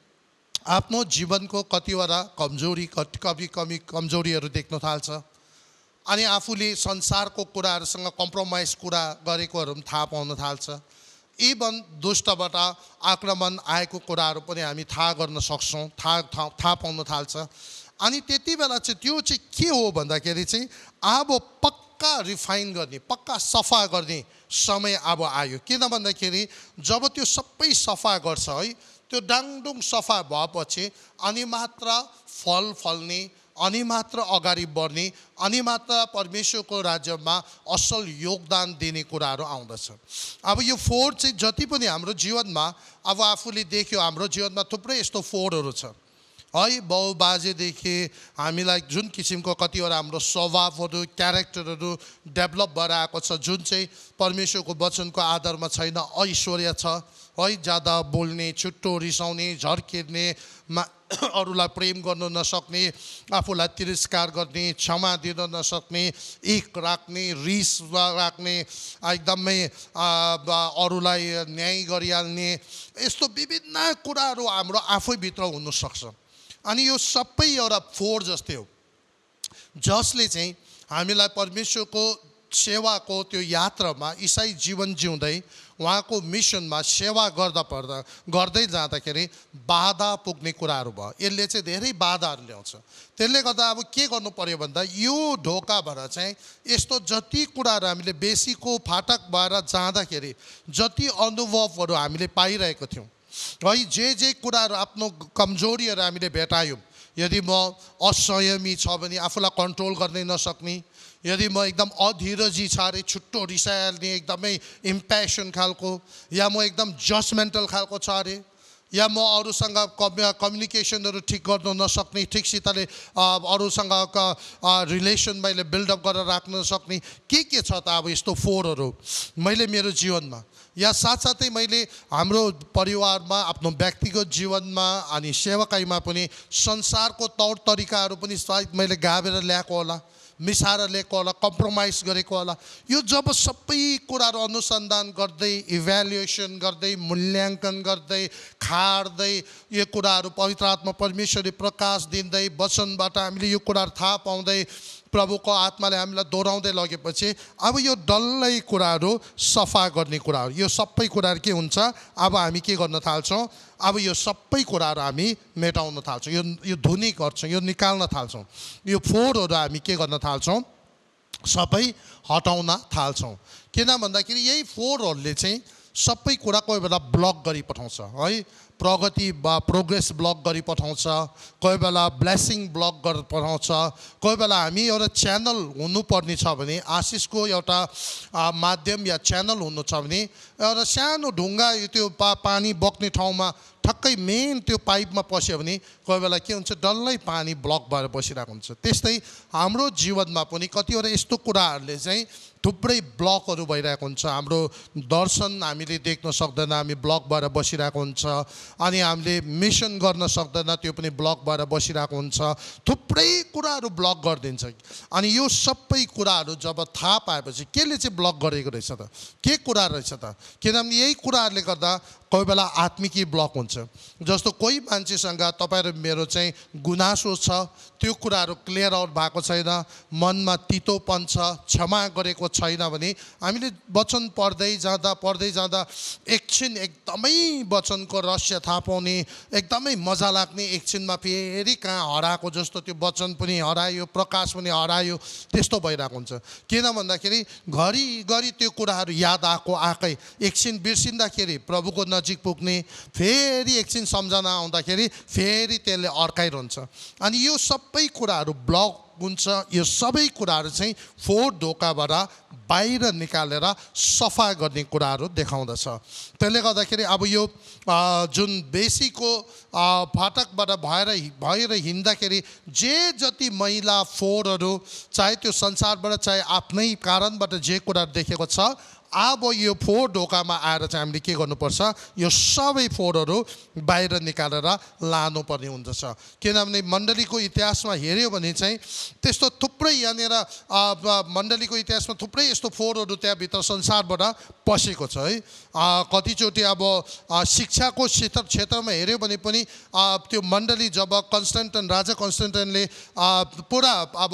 आफ्नो जीवनको कतिवटा कमजोरीहरू देख्न थाल्छ। अनि आफूले संसारको कुराहरूसँग कम्प्रोमाइज कुरा गरेकोहरू पनि थाहा पाउन थाल्छ। इभन दुष्टबाट आक्रमण आएको कुराहरू पनि हामी थाहा गर्न सक्छौँ, थाहा पाउन थाल्छ। अनि त्यति बेला चाहिँ त्यो चाहिँ के हो भन्दाखेरि चाहिँ अब पक्का रिफाइन गर्ने, पक्का सफा गर्ने समय अब आयो। किन भन्दाखेरि जब त्यो सबै सफा गर्छ है, त्यो डाङडुङ सफा भएपछि अनि मात्र फल फल्ने, अनि मात्र अगाडि बढ्ने, अनि मात्र परमेश्वरको राज्यमा असल योगदान दिने कुराहरू आउँदछ। अब यो फोहोर चाहिँ जति पनि हाम्रो जीवनमा अब आफूले देख्यो, हाम्रो जीवनमा थुप्रै यस्तो फोहोरहरू छ। है बाउबाजेदेखि हामीलाई जुन किसिमको कतिवटा हाम्रो स्वभावहरू क्यारेक्टरहरू डेभलप भएर आएको छ जुन चाहिँ परमेश्वरको वचनको आधारमा छैन ऐश्वर्य छ है ज्यादा बोल्ने छुट्टो रिसाउने झर्किने अरूलाई प्रेम गर्न नसक्ने आफूलाई तिरस्कार गर्ने क्षमा दिन नसक्ने एक राख्ने रिस राख्ने एकदमै अरूलाई न्याय गरिहाल्ने यस्तो विभिन्न कुराहरू हाम्रो आफैभित्र हुनसक्छ अनि यो सबै एउटा फोर जस्तै हो जसले चाहिँ हामीलाई परमेश्वरको सेवाको त्यो यात्रामा ईसाई जीवन जिउँदै उहाँको मिसनमा सेवा गर्दै जाँदाखेरि बाधा पुग्ने कुराहरू भयो यसले चाहिँ धेरै बाधाहरू ल्याउँछ त्यसले गर्दा अब के गर्नु पर्यो भन्दा यो ढोकाबाट चाहिँ यस्तो जति कुराहरू हामीले बेसीको फाटक भएर जाँदाखेरि जति अनुभवहरू हामीले पाइरहेको थियौँ है जे कुराहरू आफ्नो कमजोरीहरू हामीले भेटायौँ यदि म असंयमी छ भने आफूलाई कन्ट्रोल गर्नै नसक्ने यदि म एकदम अधीरजी छ अरे छुट्टो रिसाइहाल्ने एकदमै इम्प्यासन खालको या म एकदम जजमेन्टल खालको छ अरे या म अरूसँग कम्युनिकेसनहरू ठिक गर्न नसक्ने ठिकसितले अरूसँग रिलेसन मैले बिल्डअप गरेर राख्न नसक्ने के छ त अब यस्तो फोरहरू मैले मेरो जीवनमा या साथसाथै मैले हाम्रो परिवारमा आफ्नो व्यक्तिगत जीवनमा अनि सेवाकाईमा पनि संसारको तौर तरिकाहरू पनि सायद मैले गाभेर ल्याएको होला मिसाएर ल्याएको होला कम्प्रोमाइज गरेको होला यो जब सबै कुराहरू अनुसन्धान गर्दै इभ्यालुएसन गर्दै मूल्याङ्कन गर्दै खार्दै यो कुराहरू पवित्र आत्मा परमेश्वरले प्रकाश दिँदै वचनबाट हामीले यो कुराहरू थाहा पाउँदै प्रभुको आत्माले हामीलाई दोहोऱ्याउँदै लगेपछि अब यो डल्लै कुराहरू सफा गर्ने कुराहरू यो सबै कुराहरू के हुन्छ अब हामी के गर्न थाल्छौँ अब यो सबै कुराहरू हामी मेटाउन थाल्छौँ यो धुनी गर्छौँ यो निकाल्न थाल्छौँ यो फोहोरहरू हामी के गर्न थाल्छौँ सबै हटाउन थाल्छौँ किन भन्दाखेरि यही फोहोरहरूले चाहिँ सबै कुरा कोही बेला ब्लक गरी पठाउँछ है प्रगति प्रोग्रेस ब्लक गरी पठाउँछ कोही बेला ब्लेसिङ ब्लक गरेर पठाउँछ कोही बेला हामी एउटा च्यानल हुनुपर्ने छ भने आशिषको एउटा माध्यम या च्यानल हुनु छ भने एउटा सानो ढुङ्गा त्यो पानी बग्ने ठाउँमा ठक्कै मेन त्यो पाइपमा पस्यो भने कोही बेला के हुन्छ डल्लै पानी ब्लक भएर बसिरहेको हुन्छ त्यस्तै हाम्रो जीवनमा पनि कतिवटा यस्तो कुराहरूले चाहिँ थुप्रै ब्लकहरू भइरहेको हुन्छ हाम्रो दर्शन हामीले देख्न सक्दैन हामी ब्लक भएर बसिरहेको हुन्छ अनि हामीले मिसन गर्न सक्दैन त्यो पनि ब्लक भएर बसिरहेको हुन्छ थुप्रै कुराहरू ब्लक गरिदिन्छ अनि यो सबै कुराहरू जब थाहा पाएपछि केले चाहिँ ब्लक गरेको रहेछ त के कुरा रहेछ त किनभने यही कुराहरूले गर्दा कोही बेला आत्मिकी ब्लक हुन्छ जस्तो कोही मान्छेसँग तपाईँ र मेरो चाहिँ गुनासो छ त्यो कुराहरू क्लियर आउट भएको छैन मनमा तितोपन छ क्षमा गरेको छैन भने हामीले वचन पढ्दै जाँदा एकछिन एकदमै वचनको रहस्य थाहा पाउने एकदमै मजा लाग्ने एकछिनमा फेरि कहाँ हराएको जस्तो त्यो वचन पनि हरायो प्रकाश पनि हरायो त्यस्तो भइरहेको हुन्छ किन भन्दाखेरि घरिघरि त्यो कुराहरू याद आएकै एकछिन बिर्सिँदाखेरि प्रभुको नजिक पुग्ने फेरि एकछिन सम्झना आउँदाखेरि फेरि त्यसले अड्काइरहन्छ अनि यो सबै कुराहरू ब्लक हुन्छ यो सबै कुराहरू चाहिँ फोहोर ढोकाबाट बाहिर निकालेर सफा गर्ने कुराहरू देखाउँदछ त्यसले गर्दाखेरि अब यो जुन बेसीको फाटकबाट भएर हिँड्दाखेरि जे जति मैला फोहोरहरू चाहे त्यो संसारबाट चाहे आफ्नै कारणबाट जे कुराहरू देखेको छ अब यो फोहोर ढोकामा आएर चाहिँ हामीले के गर्नुपर्छ यो सबै फोहोरहरू बाहिर निकालेर लानुपर्ने हुँदछ किनभने मण्डलीको इतिहासमा हेऱ्यो भने चाहिँ त्यस्तो थुप्रै यहाँनिर मण्डलीको इतिहासमा थुप्रै यस्तो फोहोरहरू त्यहाँभित्र संसारबाट पसेको छ है कतिचोटि अब शिक्षाको क्षेत्रमा हेऱ्यो भने पनि त्यो मण्डली जब राजा कन्स्टेन्टाइनले पुरा अब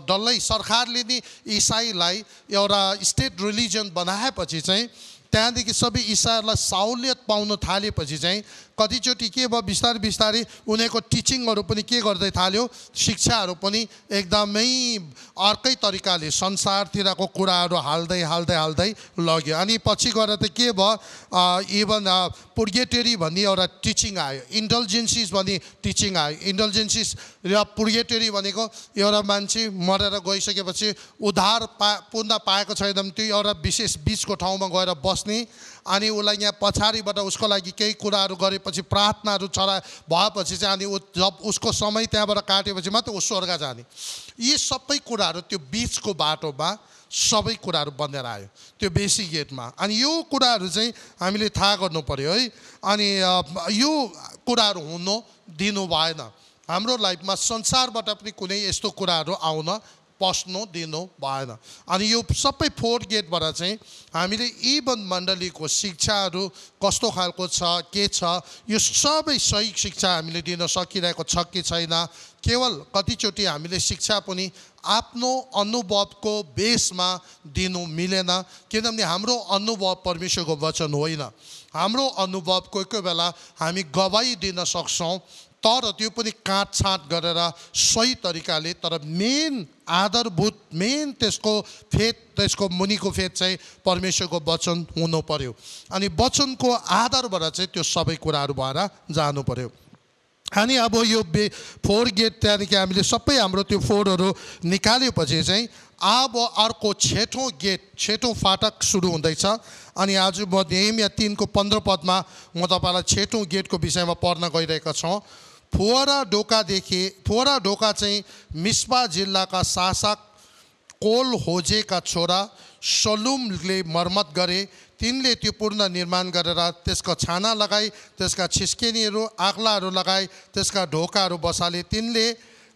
डल्लै सरकारले नि इसाईलाई एउटा स्टेट रिलिजन बनाएपछि चाहिँ त्यहाँदेखि सबै इसाईहरूलाई सहुलियत पाउन थालेपछि चाहिँ कतिचोटि के भयो बिस्तारै उनीहरूको टिचिङहरू पनि के गर्दै थाल्यो शिक्षाहरू पनि एकदमै अर्कै तरिकाले संसारतिरको कुराहरू हाल्दै लग्यो अनि पछि गएर त के भयो इभन पुर्गेटरी भन्ने एउटा टिचिङ आयो इन्डल्जेन्सिस भन्ने टिचिङ आयो इन्डल्जेन्सिस र पुर्गेटरी भनेको एउटा मान्छे मरेर गइसकेपछि उद्धार पुग्न पाएको छैन भने त्यो एउटा विशेष बिचको ठाउँमा गएर बस्ने अनि उसलाई यहाँ पछाडिबाट उसको लागि केही कुराहरू गरेपछि प्रार्थनाहरू भएपछि चाहिँ अनि जब उसको समय त्यहाँबाट काटेपछि मात्र ऊ स्वर्ग जाने। यी सबै कुराहरू त्यो बिचको बाटोमा सबै कुराहरू बनेर आयो त्यो बेसी गेटमा। अनि यो कुराहरू चाहिँ हामीले थाहा गर्नु पर्यो है। अनि यो कुराहरू हुनु दिनु भएन। हाम्रो लाइफमा संसारबाट पनि कुनै यस्तो कुराहरू आउन पस्नु दिनु भएन। अनि यो सबै 4 गेटबाट चाहिँ हामीले इवन मण्डलीको शिक्षाहरू कस्तो खालको छ के छ यो सबै सही शिक्षा हामीले दिन सकिरहेको छ कि छैन। केवल कतिचोटि हामीले शिक्षा पनि आफ्नो अनुभवको बेसमा दिनु मिलेन, किनभने हाम्रो अनुभव परमेश्वरको वचन होइन। हाम्रो अनुभव कोही कोही बेला हामी गवाही दिन सक्छौँ, तर त्यो पनि काटछाँट गरेर सही तरिकाले, तर मेन आधारभूत मेन त्यसको फेथ, त्यसको मुनिको फेथ चाहिँ परमेश्वरको वचन हुनु पर्यो। अनि वचनको आधारबाट चाहिँ त्यो सबै कुराहरू भएर जानु पर्यो। अनि अब यो 4 गेट त्यहाँदेखि हामीले सबै हाम्रो त्यो 4हरू निकालेपछि चाहिँ अब अर्को 6औं गेट, 6औं फाटक सुरु हुँदैछ। अनि आज म नेहेमिया 3 को 15 पदमा म तपाईँलाई 6औं गेटको विषयमा पढ्न गइरहेका छौँ। फोहरा ढोका चाहिँ मिस्पा जिल्लाका शासक कोल होजेका छोरा सलुमले मर्मत गरे। तिनले त्यो पूर्ण निर्माण गरेर त्यसको छाना लगाई, त्यसका छिस्केनीहरू आग्लाहरू लगाई, त्यसका ढोकाहरू बसाले। तिनले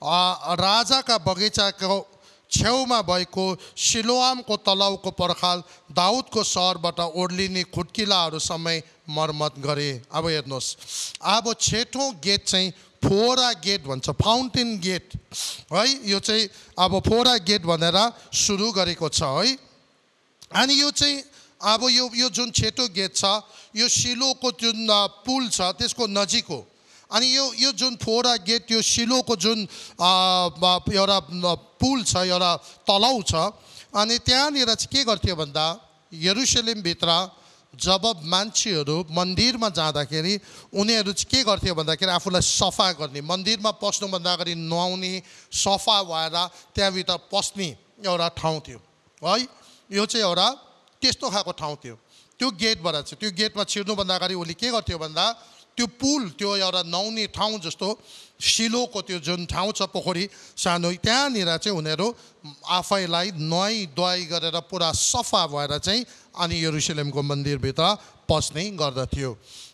राजाका बगैँचाको छेउमा भएको सिलोआमको तलाउको पर्खाल दाउदको सहरबाट ओर्लिने खुट्किलाहरू समय मर्मत गरे। अब हेर्नुहोस्, अब 6औं गेट चाहिँ फोहरा गेट भन्छ, फाउन्टेन गेट है। यो चाहिँ अब फोहरा गेट भनेर सुरु गरेको छ है। अनि यो चाहिँ अब यो जुन 6औं गेट छ यो सिलोको जुन पुल छ त्यसको नजिक हो। अनि यो जुन फोहरा गेट यो सिलोको जुन एउटा पुल छ, एउटा तलाउ छ। अनि त्यहाँनिर चाहिँ के गर्थ्यो भन्दा यरुशलेमभित्र जब मान्छेहरू मन्दिरमा जाँदाखेरि उनीहरू चाहिँ के गर्थ्यो भन्दाखेरि आफूलाई सफा गर्ने, मन्दिरमा पस्नुभन्दा अगाडि नुहाउने, सफा भएर त्यहाँभित्र पस्ने एउटा ठाउँ थियो है। यो चाहिँ एउटा त्यस्तो खालको ठाउँ थियो। त्यो गेटबाट चाहिँ त्यो गेटमा छिर्नुभन्दा अगाडि उसले के गर्थ्यो भन्दा त्यो पुल, त्यो एउटा नुहाउने ठाउँ जस्तो सिलोको त्यो जुन ठाउँ छ पोखरी सानो, त्यहाँनिर चाहिँ उनीहरू आफैलाई नुहाई धुवाई गरेर पुरा सफा भएर चाहिँ अनि यरुशलेमको मन्दिरभित्र पस्ने गर्दथ्यो।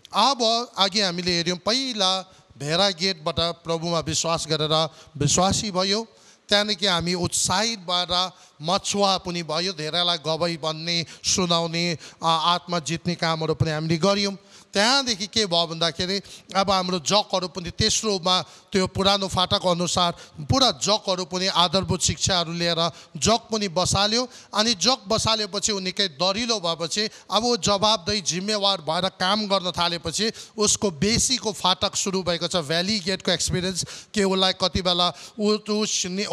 अब अघि हामीले हेऱ्यौँ पहिला भेरा गेटबाट प्रभुमा विश्वास गरेर विश्वासी भयो। त्यहाँदेखि हामी उत्साहित भएर मछुवा पनि भयो, धेरैलाई गवाई भन्ने, सुनाउने, आत्मा जित्ने कामहरू पनि हामीले गऱ्यौँ। त्यहाँदेखि के भयो भन्दाखेरि अब हाम्रो जगहरू पनि तेस्रोमा त्यो पुरानो फाटक अनुसार पुरा जगहरू पनि आधारभूत शिक्षाहरू लिएर जग पनि बसाल्यो। अनि जग बसालेपछि ऊ निकै दरिलो भएपछि अब ऊ जवाबदेही जिम्मेवार भएर काम गर्न थालेपछि उसको बेसीको फाटक सुरु भएको छ। भ्याली गेटको एक्सपिरियन्स के उसलाई कति बेला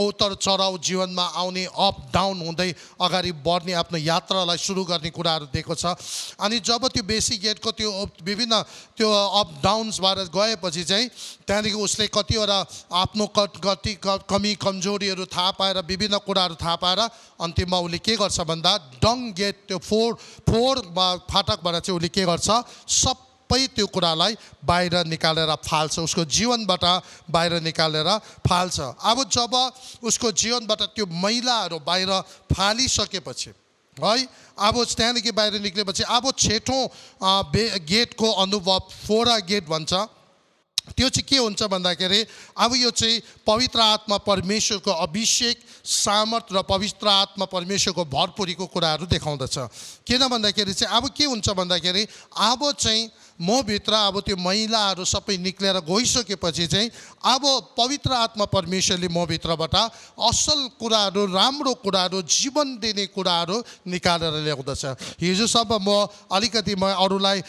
उतार चढाउ जीवनमा आउने, अप डाउन हुँदै अगाडि बढ्ने, आफ्नो यात्रालाई सुरु गर्ने कुराहरू दिएको छ। अनि जब त्यो बेसी गेटको त्यो विभिन्न त्यो अप डाउन्स भएर गएपछि चाहिँ त्यहाँदेखि उसले कतिवटा आफ्नो कमी कमजोरीहरू थाहा पाएर विभिन्न कुराहरू थाहा पाएर अन्तिममा उसले के गर्छ भन्दा डङ गेट त्यो फोर फाटकबाट चाहिँ उसले के गर्छ, सबै त्यो कुरालाई बाहिर निकालेर फाल्छ, उसको जीवनबाट बाहिर निकालेर फाल्छ। अब जब उसको जीवनबाट त्यो मैलाहरू बाहिर फालिसकेपछि है, अब त्यहाँदेखि बाहिर निक्लेपछि अब 6औं गेटको अनुभव फोहरा गेट भन्छ। त्यो चाहिँ के हुन्छ भन्दाखेरि अब यो चाहिँ पवित्र आत्मा परमेश्वरको अभिषेक, सामर्थ र पवित्र आत्मा परमेश्वरको भरपुरीको कुराहरू देखाउँदछ। किन भन्दाखेरि चाहिँ अब के हुन्छ भन्दाखेरि अब चाहिँ म भित्र अब त्यो मैलाहरू सबै निक्लेर गइसकेपछि चाहिँ अब पवित्र आत्मा परमेश्वरले म भित्रबाट असल कुराहरू, राम्रो कुराहरू, जीवन दिने कुराहरू निकालेर ल्याउँदछ। हिजोसम्म म अलिकति अरूलाई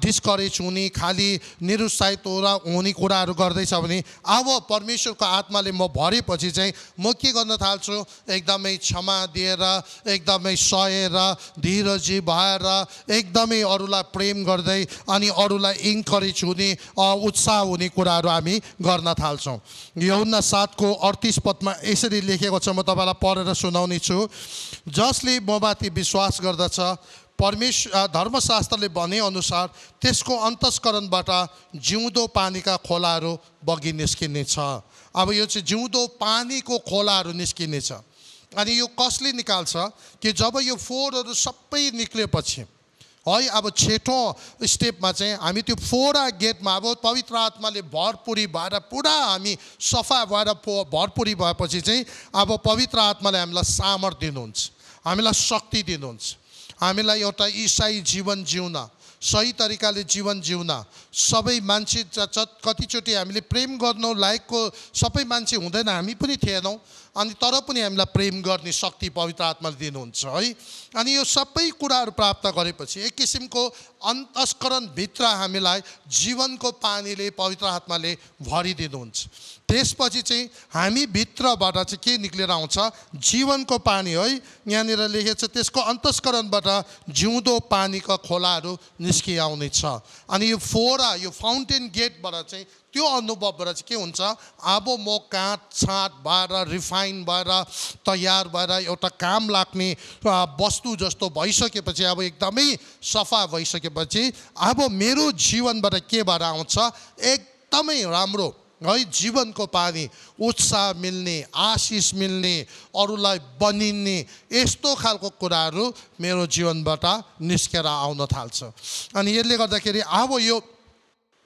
डिस्करेज हुने, खालि निरुत्साहित हुने कुराहरू गर्दैछ भने अब परमेश्वरको आत्माले म भरेपछि चाहिँ म के गर्न थाल्छु, एकदमै क्षमा दिएर, एकदमै सहेर, धीरजी भएर, एकदमै अरूलाई प्रेम गर्दै अनि अरूलाई इन्करेज हुने, उत्साह हुने कुराहरू हामी गर्न थाल्छौँ। यूहन्ना 7 को 38 पदमा यसरी लेखेको छ, म तपाईँलाई पढेर सुनाउने छु। जसले ममाथि विश्वास गर्दछ धर्मशास्त्रले भने अनुसार त्यसको अन्तस्करणबाट जिउँदो पानीका खोलाहरू बगी निस्किनेछ। अब यो चाहिँ जिउँदो पानीको खोलाहरू निस्किनेछ। अनि यो कसले निकाल्छ कि जब यो फोहोरहरू सबै निक्लेपछि है, अब छिटो स्टेपमा चाहिँ हामी त्यो फोरा गेटमा अब पवित्र आत्माले भरपुरी भएर पुरा हामी सफा भएर भरपुरी भएपछि चाहिँ अब पवित्र आत्माले हामीलाई सामर्थ दिनुहुन्छ, हामीलाई शक्ति दिनुहुन्छ, हामीलाई एउटा ईसाई जीवन जिउन, सही तरिकाले जीवन जिउन। सबै मान्छे कतिचोटि हामीले प्रेम गर्नु लायकको सबै मान्छे हुँदैन, हामी पनि थिएनौँ, अनि तर पनि हामीलाई प्रेम गर्ने शक्ति पवित्र आत्माले दिनुहुन्छ है। अनि यो सबै कुराहरू प्राप्त गरेपछि एक किसिमको अन्तस्करणभित्र हामीलाई जीवनको पानीले पवित्र आत्माले भरिदिनुहुन्छ। त्यसपछि चाहिँ हामी भित्रबाट चाहिँ के निक्लेर आउँछ, जीवनको पानी है। यहाँनिर लेखेको छ त्यसको अन्तस्करणबाट जिउँदो पानीका खोलाहरू निस्किआउनेछ। अनि यो फोरा, यो फाउन्टेन गेटबाट चाहिँ त्यो अनुभवबाट चाहिँ के हुन्छ, अब म काट छाँट भएर रिफाइन भएर तयार भएर एउटा काम लाग्ने वस्तु जस्तो भइसकेपछि, अब एकदमै सफा भइसकेपछि अब मेरो जीवनबाट के भएर आउँछ, एकदमै राम्रो है, जीवनको पानी, उत्साह मिल्ने, आशिष मिल्ने, अरूलाई बनिने, यस्तो खालको कुराहरू मेरो जीवनबाट निस्केर आउन थाल्छ। अनि यसले गर्दाखेरि अब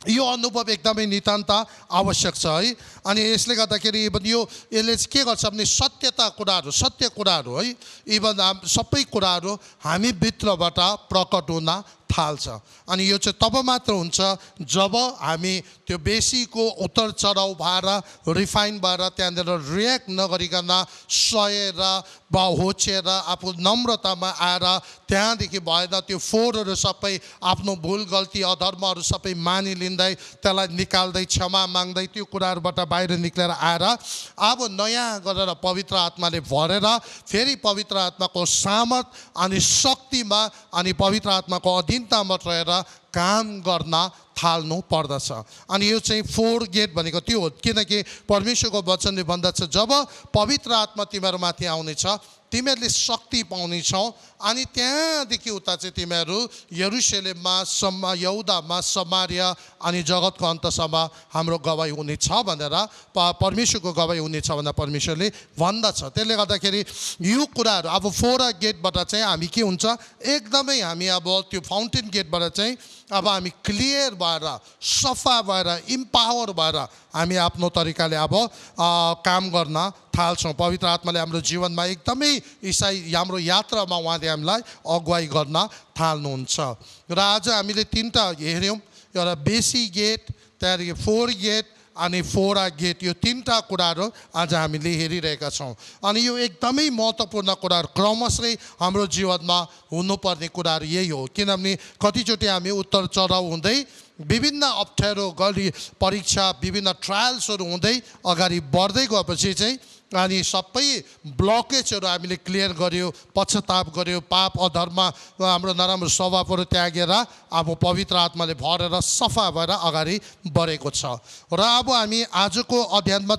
यो अनुभव एकदमै नितान्त आवश्यक छ है। अनि यसले गर्दाखेरि इभन यसले के गर्छ भने सत्य कुराहरू है, इभन सबै कुराहरू हामी भित्रबाट प्रकट हुन थाल्छ। अनि यो चाहिँ तब मात्र हुन्छ जब हामी त्यो बेसीको उतार चढाउ भएर रिफाइन भएर त्यहाँनिर रियाक्ट नगरिकन सहेर वा होचेर आफू नम्रतामा आएर त्यहाँदेखि भएन त्यो फोहोरहरू सबै आफ्नो भुल गल्ती अधर्महरू सबै मानिलिँदै त्यसलाई निकाल्दै क्षमा माग्दै त्यो कुराहरूबाट बाहिर निक्लेर आएर अब नयाँ गरेर पवित्र आत्माले भरेर फेरि पवित्र आत्माको सामर्थ अनि शक्तिमा अनि पवित्र आत्माको अधीनतामा रहेर काम गर्न थाल्नु पर्दछ। अनि यो चाहिँ फोर गेट भनेको त्यो हो, किनकि परमेश्वरको वचनले भन्दछ जब पवित्र आत्मा तिमीहरूमाथि आउनेछ तिमीहरूले शक्ति पाउनेछौ, अनि त्यहाँदेखि उता चाहिँ तिमीहरू यरुशलेममा यहुदामा समारिया अनि जगतको अन्तसम्म हाम्रो गवाई हुनेछ भनेर परमेश्वरको गवाई हुनेछ भनेर परमेश्वरले भन्दछ। त्यसले गर्दाखेरि यो कुराहरू अब फोर गेटबाट चाहिँ हामी के हुन्छ, एकदमै हामी अब त्यो फाउन्टेन गेटबाट चाहिँ अब हामी क्लियर भएर सफा भएर इम्पावर भएर हामी आफ्नो तरिकाले अब काम गर्न थाल्छौँ। पवित्र आत्माले हाम्रो जीवनमा एकदमै हाम्रो यात्रामा उहाँले हामीलाई अगुवाई गर्न थाल्नुहुन्छ। र आज हामीले तीनटा हेऱ्यौँ, एउटा बेसी गेट, त्यहाँदेखि फोर गेट अनि फोरा गेट, यो तीनटा कुराहरू आज हामीले हेरिरहेका छौँ। अनि यो एकदमै महत्त्वपूर्ण कुराहरू क्रमशः हाम्रो जीवनमा हुनुपर्ने कुराहरू यही हो, किनभने कतिचोटि हामी उत्तर चढाउ हुँदै विभिन्न अप्ठ्यारो गरी परीक्षा विभिन्न ट्रायल्सहरू हुँदै अगाडि बढ्दै गएपछि चाहिँ अनि सबै ब्लकेजहरू हामीले क्लियर गऱ्यो, पश्चाताप गऱ्यो, पाप अधर्म हाम्रो नराम्रो स्वभावहरू त्यागेर अब पवित्र आत्माले भरेर सफा भएर अगाडि बढेको छ। र अब हामी आजको अध्ययनमा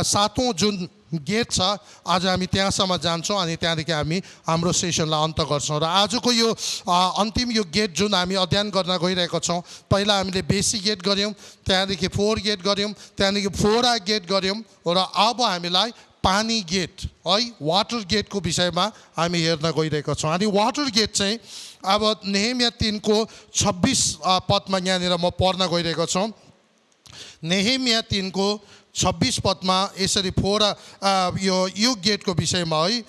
सातौँ जुन गेट छ, आज हामी त्यहाँसम्म जान्छौँ अनि त्यहाँदेखि हामी हाम्रो सेसनलाई अन्त गर्छौँ। र आजको यो अन्तिम यो गेट जुन हामी अध्ययन गर्न गइरहेको छौँ, पहिला हामीले बेसी गेट गऱ्यौँ, त्यहाँदेखि फोर गेट गऱ्यौँ, त्यहाँदेखि फोरा गेट गऱ्यौँ, र अब हामीलाई पानी गेट है वाटर गेटको विषयमा हामी हेर्न गइरहेको छौँ। अनि वाटर गेट चाहिँ अब नेहेमिया 3:26 पदमा यहाँनिर म पढ्न गइरहेको छौँ। नेहेमिया 3:26 यसरी फोरा यो गेटको विषयमा है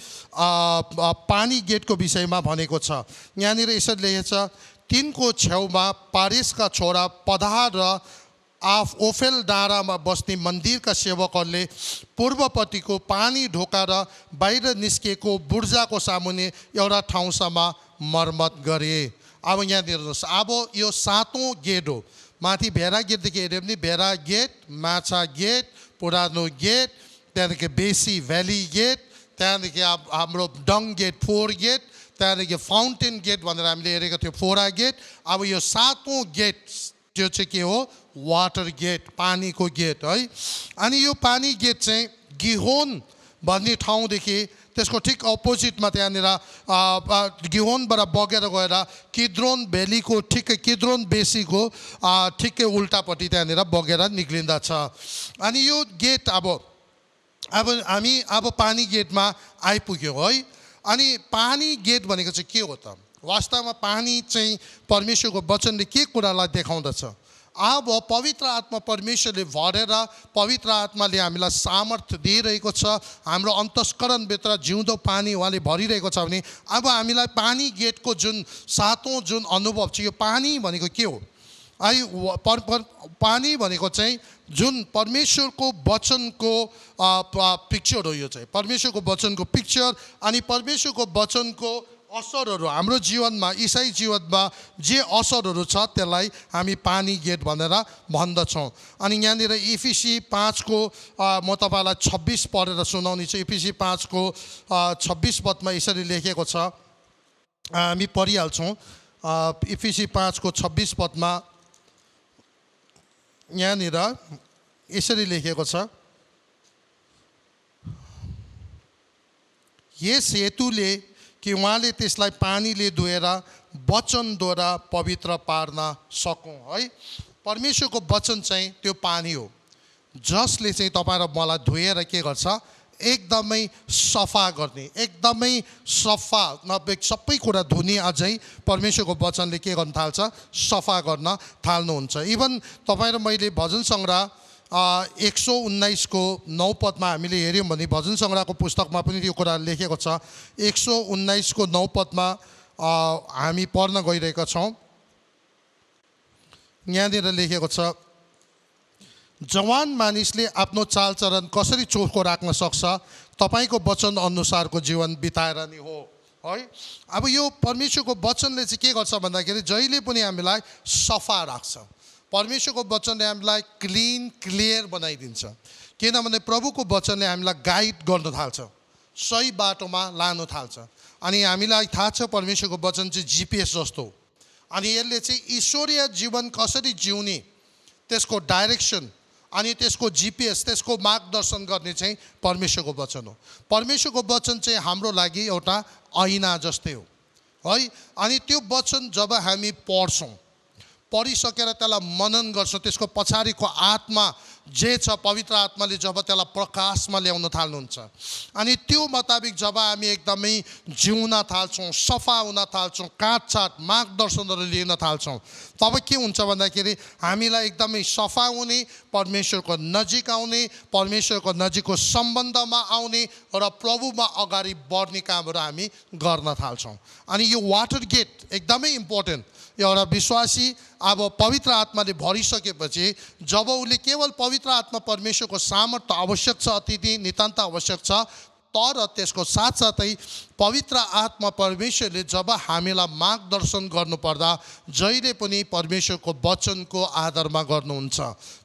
पानी गेटको विषयमा भनेको छ। यहाँनिर यसरी लेखेको छ, तिनको छेउमा पारेसका छोरा पदार र ओफेल डाँडामा बस्ने मन्दिरका सेवकहरूले पूर्वपट्टिको पानी ढोका र बाहिर निस्किएको बुर्जाको सामुन्ने एउटा ठाउँसम्म मर्मत गरे। अब यहाँनिर अब यो सातौँ गेट हो। माथि भेरा गेटदेखि हेऱ्यो भने भेरा गेट, माछा गेट, पुरानो गेट, त्यहाँदेखि बेसी भ्याली गेट, त्यहाँदेखि हाम्रो डङ गेट फोर गेट, त्यहाँदेखि फाउन्टेन गेट भनेर हामीले हेरेको थियो फोरा गेट। अब यो सातौँ गेट त्यो चाहिँ के हो, वाटर गेट, पानीको गेट है। अनि यो पानी गेट चाहिँ गिहोन भन्ने ठाउँदेखि त्यसको ठिक अपोजिटमा त्यहाँनिर गिहोनबाट बगेर गएर किद्रोन भ्यालीको ठिकै किद्रोन बेसीको ठिकै उल्टापट्टि त्यहाँनिर बगेर निक्लिँदछ। अनि यो गेट अब हामी पानी गेटमा आइपुग्यौँ है। अनि पानी गेट भनेको चाहिँ के हो त? वास्तवमा पानी चाहिँ परमेश्वरको वचनले के कुरालाई देखाउँदछ? अब पवित्र आत्मा परमेश्वरले भरेर पवित्र आत्माले हामीलाई सामर्थ्य दिइरहेको छ। हाम्रो अन्तस्करणभित्र जिउँदो पानी उहाँले भरिरहेको छ भने अब हामीलाई पानी गेटको जुन सातौँ जुन अनुभव छ, यो पानी भनेको के हो? पानी भनेको चाहिँ जुन परमेश्वरको वचनको पिक्चर हो। यो चाहिँ परमेश्वरको वचनको पिक्चर अनि परमेश्वरको वचनको असरहरू हाम्रो जीवनमा, इसाई जीवनमा जे असरहरू छ त्यसलाई हामी पानी गेट भनेर भन्दछौँ। अनि यहाँनिर इफिसी 5 को म तपाईँलाई 26 पढेर सुनाउने छु। इफिसी 5 को 26 पदमा यसरी लेखेको छ, हामी पढिहाल्छौँ। इफिसी 5 को 26 पदमा यहाँनिर यसरी लेखेको छ, यस हेतुले कि उहाँले त्यसलाई पानीले धोएर वचनद्वारा पवित्र पार्न सकौँ है। परमेश्वरको वचन चाहिँ त्यो पानी हो जसले चाहिँ तपाईँ र मलाई धोएर के गर्छ? एकदमै सफा गर्ने, एकदमै सफा सबै कुरा धुने। अझै परमेश्वरको वचनले के गर्न थाल्छ? सफा गर्न थाल्नुहुन्छ। इभन तपाईँ र मैले भजन सङ्ग्रह 119 को 9 पदमा हामीले हेऱ्यौँ भने भजन सङ्ग्रहको पुस्तकमा पनि यो कुरा लेखेको छ। 119 को 9 पदमा हामी पढ्न गइरहेका छौँ। यहाँनिर लेखेको छ, जवान मानिसले आफ्नो चालचलन कसरी चोखो राख्न सक्छ? तपाईँको वचन अनुसारको जीवन बिताएर नि हो है। अब यो परमेश्वरको वचनले चाहिँ के गर्छ भन्दाखेरि जहिले पनि हामीलाई सफा राख्छ। परमेश्वरको वचनले हामीलाई क्लिन क्लियर बनाइदिन्छ, किनभने प्रभुको वचनले हामीलाई गाइड गर्न थाल्छ, सही बाटोमा लानु थाल्छ। अनि हामीलाई थाहा छ परमेश्वरको वचन चाहिँ जिपिएस जस्तो हो। अनि यसले चाहिँ ईश्वरीय जीवन कसरी जिउने त्यसको डाइरेक्सन अनि त्यसको जिपिएस, त्यसको मार्गदर्शन गर्ने चाहिँ परमेश्वरको वचन हो। परमेश्वरको वचन चाहिँ हाम्रो लागि एउटा ऐना जस्तै हो है। अनि त्यो वचन जब हामी पढ्छौँ, पढिसकेर त्यसलाई मनन गर्छौँ, त्यसको पछाडिको आत्मा जे छ पवित्र आत्माले जब त्यसलाई प्रकाशमा ल्याउन थाल्नुहुन्छ अनि त्यो मुताबिक जब हामी एकदमै जिउन थाल्छौँ, सफा हुन थाल्छौँ, काटछाट मार्गदर्शनहरू लिन थाल्छौँ, तब के हुन्छ भन्दाखेरि हामीलाई एकदमै सफा हुने, परमेश्वरको नजिक आउने, परमेश्वरको नजिकको सम्बन्धमा आउने र प्रभुमा अगाडि बढ्ने कामहरू हामी गर्न थाल्छौँ। अनि यो वाटर गेट एकदमै इम्पोर्टेन्ट। एउटा विश्वासी अब पवित्र आत्माले भरिसकेपछि जब उसले केवल पवित्र आत्मा परमेश्वरको सामर्थ्य आवश्यक छ, अति नितान्त आवश्यक छ, तर त्यसको साथसाथै पवित्र आत्मा परमेश्वरले जब हामीलाई मार्गदर्शन गर्नुपर्दा जहिले पनि परमेश्वरको वचनको आधारमा गर्नुहुन्छ,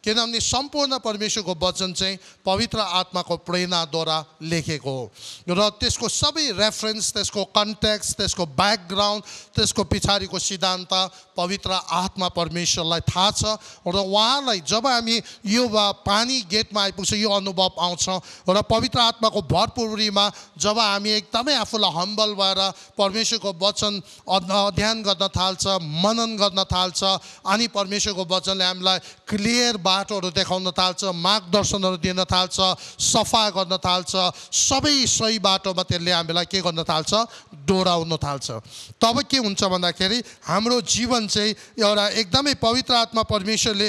किनभने सम्पूर्ण परमेश्वरको वचन चाहिँ पवित्र आत्माको प्रेरणाद्वारा लेखेको हो र त्यसको सबै रेफरेन्स, त्यसको कन्टेक्स्ट, त्यसको ब्याकग्राउन्ड, त्यसको पछाडिको सिद्धान्त पवित्र आत्मा परमेश्वरलाई थाहा छ। र उहाँलाई जब हामी यो पानी गेटमा आइपुग्छ यो अनुभव आउँछ र पवित्र आत्माको भरपुरीमा जब हामी एकदमै आफूलाई हम्बल भएर परमेश्वरको वचन अध्ययन गर्न थाल्छ, मनन गर्न थाल्छ अनि परमेश्वरको वचनले हामीलाई क्लियर बाटोहरू देखाउन थाल्छ, मार्गदर्शनहरू दिन थाल्छ, सफा गर्न थाल्छ, सबै सही बाटोमा त्यसले हामीलाई के गर्न थाल्छ? डोराउन थाल्छ। तब के हुन्छ भन्दाखेरि हाम्रो जीवन चाहिँ एउटा एकदमै पवित्र आत्मा परमेश्वरले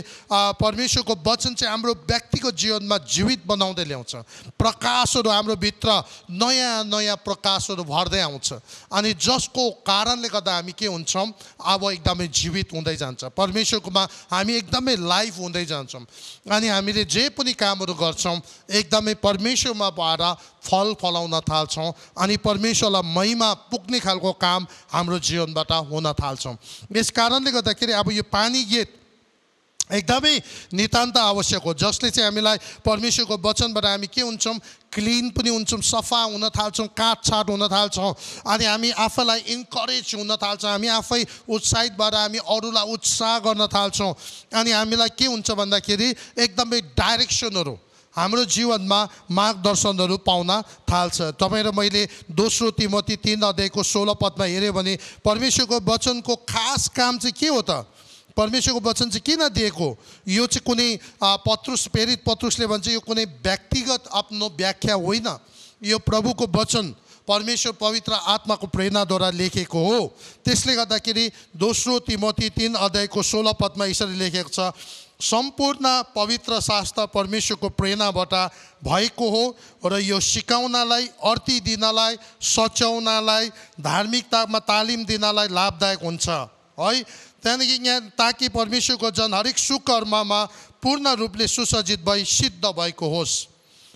परमेश्वरको वचन चाहिँ हाम्रो व्यक्तिगत जीवनमा जीवित बनाउँदै ल्याउँछ। प्रकाशहरू हाम्रो भित्र नयाँ नयाँ प्रकाशहरू भर्दै आउँछ अनि जसको कारणले गर्दा हामी के हुन्छौँ? अब एकदमै जीवित हुँदै जान्छ, परमेश्वरकोमा हामी एकदमै लाइफ हुँदै जान्छौँ अनि हामीले जे पनि कामहरू गर्छौँ एकदमै परमेश्वरमा भएर फल फलाउन थाल्छौँ अनि परमेश्वरलाई महिमा पुग्ने खालको काम हाम्रो जीवनबाट हुन थाल्छौँ। यस कारणले गर्दाखेरि अब यो पानी गेट एकदमै नितान्त आवश्यक हो, जसले चाहिँ हामीलाई परमेश्वरको वचनबाट हामी के हुन्छौँ? क्लिन पनि हुन्छौँ, सफा हुन थाल्छौँ, काटछाट हुन थाल्छौँ अनि हामी आफैलाई इन्करेज हुन थाल्छौँ, हामी आफै उत्साहित भएर हामी अरूलाई उत्साह गर्न थाल्छौँ अनि हामीलाई के हुन्छ भन्दाखेरि एकदमै डाइरेक्सनहरू हाम्रो जीवनमा मार्गदर्शनहरू पाउन थाल्छ। तपाईँ र मैले दोस्रो तिमोथी 3 अध्यायको 16 पदमा हेऱ्यो भने परमेश्वरको वचनको खास काम चाहिँ के हो त? परमेश्वरको वचन चाहिँ किन दिएको? यो चाहिँ कुनै प्रेरित पत्रुसले भन्छ यो कुनै व्यक्तिगत आफ्नो व्याख्या होइन, यो प्रभुको वचन परमेश्वर पवित्र आत्माको प्रेरणाद्वारा लेखेको हो। त्यसले गर्दाखेरि दोस्रो तिमोथी 3 अध्यायको 16 पदमा यसरी लेखेको छ, सम्पूर्ण पवित्र शास्त्र परमेश्वरको प्रेरणाबाट भएको हो र यो सिकाउनलाई, अर्ती दिनलाई, सच्याउनलाई, धार्मिकतामा तालिम दिनलाई लाभदायक हुन्छ है। त्यहाँदेखि यहाँ ताकि परमेश्वरको जन हरेक सुकर्ममा पूर्ण रूपले सुसज्जित भई सिद्ध भएको होस्।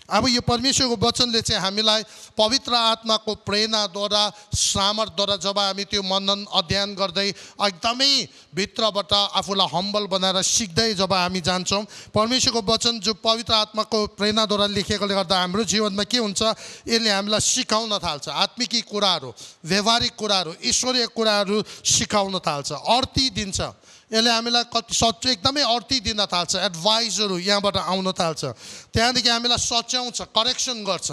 अब यो परमेश्वरको वचनले चाहिँ हामीलाई पवित्र आत्माको प्रेरणाद्वारा, सामर्थ्यद्वारा जब हामी त्यो मनन अध्ययन गर्दै एकदमै भित्रबाट आफूलाई हम्बल बनाएर सिक्दै जब हामी जान्छौँ, परमेश्वरको वचन जो पवित्र आत्माको प्रेरणाद्वारा लेखेकोले गर्दा हाम्रो जीवनमा के हुन्छ, यसले हामीलाई सिकाउन थाल्छ। आत्मिकी कुराहरू, व्यवहारिक कुराहरू, ईश्वरीय कुराहरू सिकाउन थाल्छ, अर्ती दिन्छ। यसले हामीलाई एकदमै अर्ती दिन थाल्छ, एडभाइसहरू यहाँबाट आउन थाल्छ। त्यहाँदेखि हामीलाई सच्याउँछ, करेक्सन गर्छ।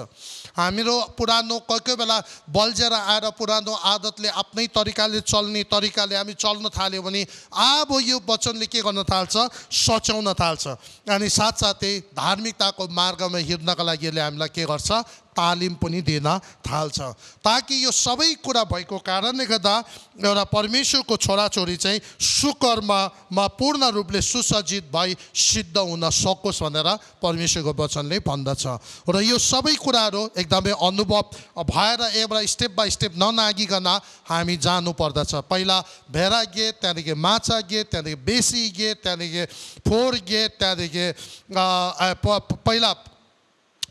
हाम्रो पुरानो कोही बेला बल्झेर आएर पुरानो आदतले आफ्नै तरिकाले चल्ने तरिकाले हामी चल्न थाल्यो भने अब यो वचनले के गर्न थाल्छ, सच्याउन थाल्छ। अनि साथसाथै धार्मिकताको मार्गमा हिँड्नका लागि यसले हामीलाई के गर्छ, तालिम पनि दिन थाल्छ। ताकि यो सबै कुरा भएको कारणले गर्दा एउटा परमेश्वरको छोराछोरी चाहिँ सुकर्ममा पूर्ण रूपले सुसज्जित भई सिद्ध हुन सकोस् भनेर परमेश्वरको वचनले भन्दछ। र यो सबै कुराहरू एकदमै अनुभव भएर एउटा स्टेप बाई स्टेप ननागिकन हामी जानु पर्दछ। पहिला भेडा गेट, त्यहाँदेखि माछा गेट, त्यहाँदेखि बेसी गेट, त्यहाँदेखि फोर गेट, त्यहाँदेखि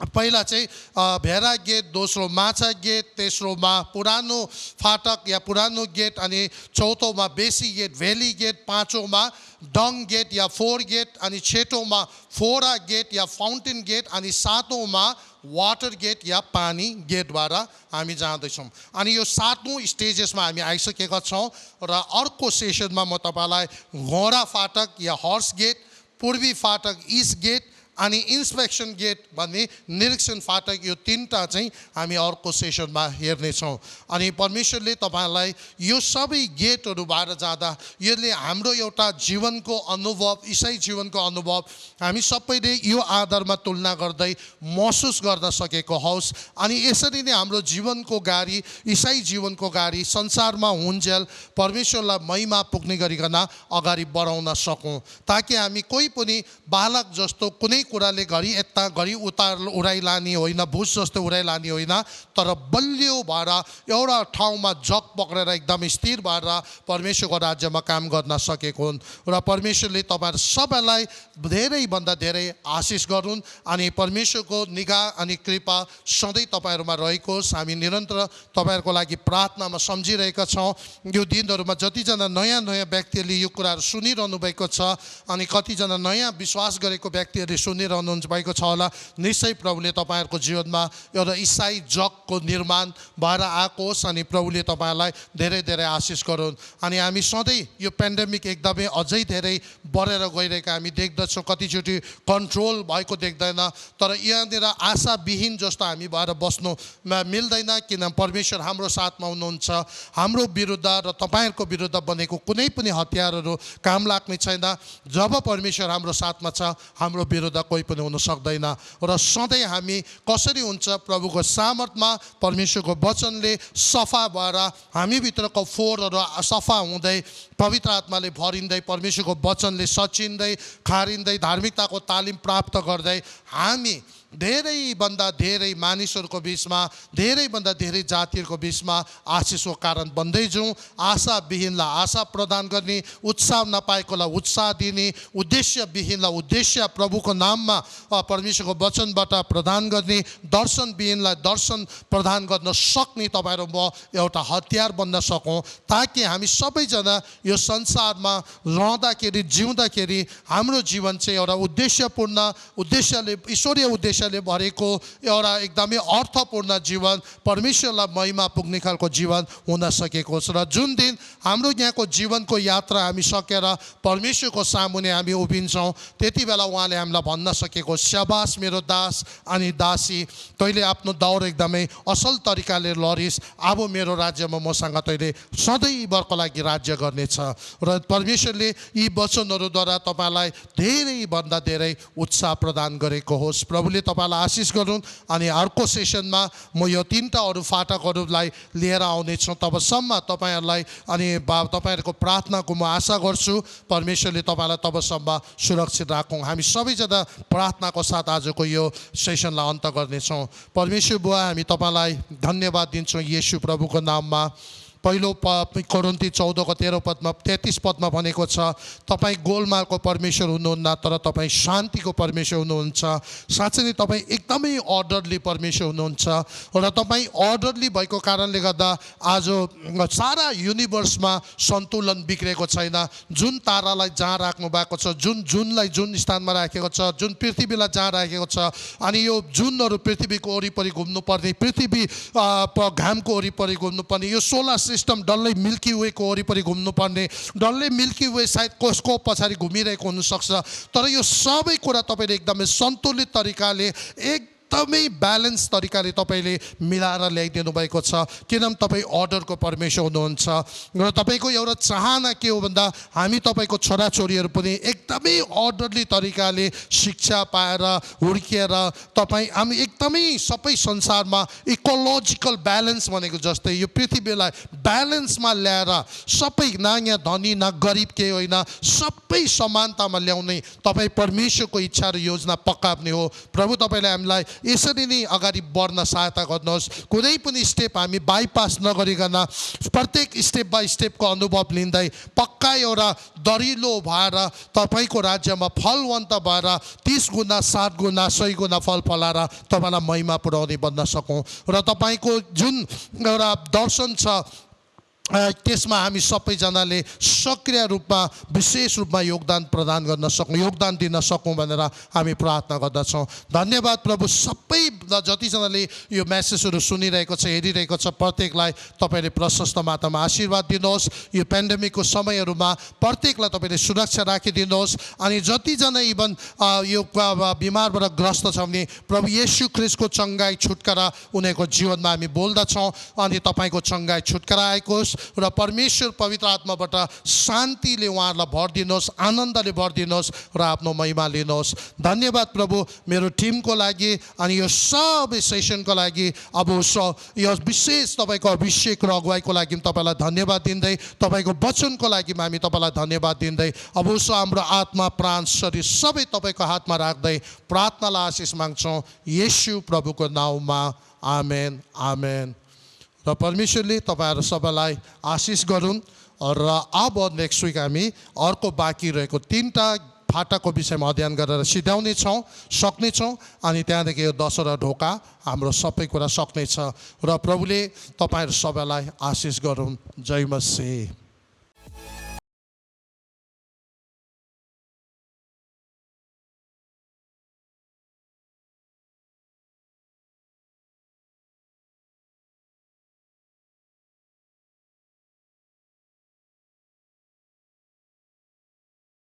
पहिला चाहिँ भेडा गेट, दोस्रो माछा गेट, तेस्रोमा पुरानो फाटक या पुरानो गेट, अनि चौथोमा बेसी गेट, भ्याली गेट, पाँचौँमा डङ गेट या फोर गेट, अनि छठौँमा फोरा गेट या फाउन्टेन गेट, अनि सातौँमा वाटर गेट या पानी गेटबाट हामी जाँदैछौँ। अनि यो सातौँ स्टेजेसमा हामी आइसकेका छौँ र अर्को सेसनमा म तपाईँलाई घोडा फाटक या हर्स गेट, पूर्वी फाटक इस्ट गेट, अनि इन्स्पेक्सन गेट भन्ने निरीक्षण फाटक, यो तीनटा चाहिँ हामी अर्को सेसनमा हेर्नेछौँ। अनि परमेश्वरले तपाईँलाई यो सबै गेटहरूबाट जाँदा यसले हाम्रो एउटा जीवनको अनुभव, इसाई जीवनको अनुभव हामी सबैले यो आधारमा तुलना गर्दै महसुस गर्न सकेको होस्। अनि यसरी नै हाम्रो जीवनको गाडी, इसाई जीवनको गाडी संसारमा हुन्जेल परमेश्वरलाई महिमा पुग्ने गरिकन अगाडि बढाउन सकौँ। ताकि हामी कोही पनि बालक जस्तो कुनै कुराले घरि यता घरि उडाइ लाने होइन, भुस जस्तो उडाइ लाने होइन, तर बलियो भएर एउटा ठाउँमा जग पक्रेर एकदम स्थिर भएर परमेश्वरको राज्यमा काम गर्न सकेको हुन्। र परमेश्वरले तपाईँहरू सबैलाई धेरैभन्दा धेरै आशिष गरून्। अनि परमेश्वरको निगाह अनि कृपा सधैँ तपाईँहरूमा रहेको होस्। हामी निरन्तर तपाईँहरूको लागि प्रार्थनामा सम्झिरहेका छौँ। यो दिनहरूमा जतिजना नयाँ नयाँ व्यक्तिहरूले यो कुराहरू सुनिरहनु भएको छ, अनि कतिजना नयाँ विश्वास गरेको व्यक्तिहरूले सुनिरहनु भएको छ होला, निश्चय प्रभुले तपाईँहरूको जीवनमा एउटा इसाई जगको निर्माण भएर आएको होस्। अनि प्रभुले तपाईँलाई धेरै धेरै आशिष गरून्। अनि हामी सधैँ यो पेन्डेमिक एकदमै अझै धेरै बढेर गइरहेको हामी देख्दछौँ। कतिचोटि कन्ट्रोल भएको देख्दैन, तर यहाँनिर आशाविहीन जस्तो हामी भएर बस्नु मिल्दैन, किन परमेश्वर हाम्रो साथमा हुनुहुन्छ। हाम्रो विरुद्ध र तपाईँहरूको विरुद्ध बनेको कुनै पनि हतियारहरू काम लाग्ने छैन। जब परमेश्वर हाम्रो साथमा छ, हाम्रो विरुद्ध कोही पनि हुन सक्दैन। र सधैँ हामी कसरी हुन्छ, प्रभुको सामर्थ्यमा परमेश्वरको वचनले सफा भएर हामीभित्रको फोहोरहरू सफा हुँदै, पवित्र आत्माले भरिँदै, परमेश्वरको वचनले सचिँदै, खारिँदै, धार्मिकताको तालिम प्राप्त गर्दै हामी धेरैभन्दा धेरै मानिसहरूको बिचमा, धेरैभन्दा धेरै जातिहरूको बिचमा आशिषको कारण बन्दै जाउँ। आशाविहीनलाई आशा प्रदान गर्ने, उत्साह नपाएकोलाई उत्साह दिने, उद्देश्यविहीनलाई उद्देश्य प्रभुको नाममा परमेश्वरको वचनबाट प्रदान गर्ने, दर्शनविहीनलाई दर्शन प्रदान गर्न सक्ने तपाईँहरू म एउटा हतियार बन्न सकौँ। ताकि हामी सबैजना यो संसारमा रहँदाखेरि, जिउँदाखेरि हाम्रो जीवन चाहिँ एउटा उद्देश्यपूर्ण, ईश्वरीय उद्देश्य परमेश्वरले भरेको एउटा एकदमै अर्थपूर्ण जीवन, परमेश्वरलाई महिमा पुग्ने खालको जीवन हुन सकेको छ। र जुन दिन हाम्रो यहाँको जीवनको यात्रा हामी सकेर परमेश्वरको सामुने हामी उभिन्छौँ, त्यति बेला उहाँले हामीलाई भन्न सकेको, स्याबास मेरो दास अनि दासी, तैँले आफ्नो दौड एकदमै असल तरिकाले लडिस्, अब मेरो राज्यमा मसँग तैँले सधैँभरको लागि राज्य गर्नेछ। र परमेश्वरले यी वचनहरूद्वारा तपाईँलाई धेरैभन्दा धेरै उत्साह प्रदान गरेको होस्। प्रभुले तपाईँलाई आशिष गरून्। अनि अर्को सेसनमा म यो तीनटा अरू फाटकहरूलाई लिएर आउनेछु। तबसम्म तपाईँहरूलाई अनि तपाईँहरूको प्रार्थनाको म आशा गर्छु परमेश्वरले तपाईँलाई तबसम्म सुरक्षित राखौँ। हामी सबैजना प्रार्थनाको साथ आजको यो सेसनलाई अन्त गर्नेछौँ। परमेश्वर बुवा, हामी तपाईँलाई धन्यवाद दिन्छौँ येशू प्रभुको नाममा। पहिलो कोरिन्थी 14:13-33 पदमा भनेको छ, तपाईँ गोलमालको परमेश्वर हुनुहुन्न, तर तपाईँ शान्तिको परमेश्वर हुनुहुन्छ। साँच्चै नै तपाईँ एकदमै अर्डरली परमेश्वर हुनुहुन्छ। र तपाईँ अर्डरली भएको कारणले गर्दा आज सारा युनिभर्समा सन्तुलन बिग्रेको छैन। जुन तारालाई जहाँ राख्नु भएको छ, जुनलाई जुन स्थानमा राखेको छ, जुन पृथ्वीलाई जहाँ राखेको छ, अनि यो जुनहरू पृथ्वीको वरिपरि घुम्नुपर्ने, पृथ्वी घामको वरिपरि घुम्नुपर्ने, यो सोलर सिस्टम डल्लै मिल्की वेको वरिपरि घुम्नुपर्ने, डल्लै मिल्की वे सायद कसको पछाडि घुमिरहेको हुनसक्छ, तर यो सबै कुरा तपाईँले एकदमै सन्तुलित तरिकाले एकदमै ब्यालेन्स तरिकाले तपाईँले मिलाएर ल्याइदिनु भएको छ। किनभने तपाईँ अर्डरको परमेश्वर हुनुहुन्छ। र तपाईँको एउटा चाहना के हो भन्दा हामी तपाईँको छोराछोरीहरू पनि एकदमै अर्डरली तरिकाले शिक्षा पाएर हुर्किएर तपाईँ हामी एकदमै सबै संसारमा इकोलोजिकल ब्यालेन्स भनेको जस्तै यो पृथ्वीलाई ब्यालेन्समा ल्याएर सबै न यहाँ धनी न गरिब केही होइन, सबै समानतामा ल्याउने तपाईँ परमेश्वरको इच्छा र योजना पक्काउने हो। प्रभु तपाईँले हामीलाई यसरी नै अगाडि बढ्न सहायता गर्नुहोस्। कुनै पनि स्टेप हामी बाइपास नगरिकन प्रत्येक स्टेप बाई स्टेपको अनुभव लिँदै पक्का एउटा दरिलो भएर तपाईँको राज्यमा फलवन्त भएर 30 गुणा 7 गुणा 100 गुणा फल फलाएर तपाईँलाई महिमा पुर्याउने बन्न सकौँ। र तपाईँको जुन एउटा दर्शन छ त्यसमा हामी सबैजनाले सक्रिय रूपमा विशेष रूपमा योगदान प्रदान गर्न सकौँ, योगदान दिन सकौँ भनेर हामी प्रार्थना गर्दछौँ। धन्यवाद प्रभु। सबै जतिजनाले यो मेसेजहरू सुनिरहेको छ, हेरिरहेको छ, प्रत्येकलाई तपाईँले प्रशस्त मात्रामा आशीर्वाद दिनुहोस्। यो पेन्डेमिकको समयहरूमा प्रत्येकलाई तपाईँले सुरक्षा राखिदिनुहोस्। अनि जतिजना इभन यो बिमारबाट ग्रस्त छ भने प्रभु येशू ख्रीष्टको चङ्गाई छुटकारा उनीहरूको जीवनमा हामी बोल्दछौँ। अनि तपाईँको चङ्गाई छुटकारा आएको होस् र परमेश्वर पवित्र आत्माबाट शान्तिले उहाँहरूलाई भर दिनुहोस्, आनन्दले भर दिनुहोस् र आफ्नो महिमा लिनुहोस्। धन्यवाद प्रभु मेरो टिमको लागि अनि यो सबै सेसनको लागि। अब यो विशेष तपाईँको अभिषेक र अगुवाईको लागि तपाईँलाई धन्यवाद दिँदै, तपाईँको वचनको लागि हामी तपाईँलाई धन्यवाद दिँदै, अब हाम्रो आत्मा प्राण शरीर सबै तपाईँको हातमा राख्दै प्रार्थनालाई आशिष माग्छौँ येशू प्रभुको नाउँमा। आमेन आमेन। र परमेश्वरले तपाईँहरू सबैलाई आशिष गरून्। र अब नेक्स्ट विक हामी अर्को बाँकी रहेको 3टा फाटाको विषयमा अध्ययन गरेर सिध्याउनेछौँ, सक्नेछौँ। अनि त्यहाँदेखि यो 10वटा ढोका हाम्रो सबै कुरा सक्नेछ। र प्रभुले तपाईँहरू सबैलाई आशिष गरून्। जय मसीह।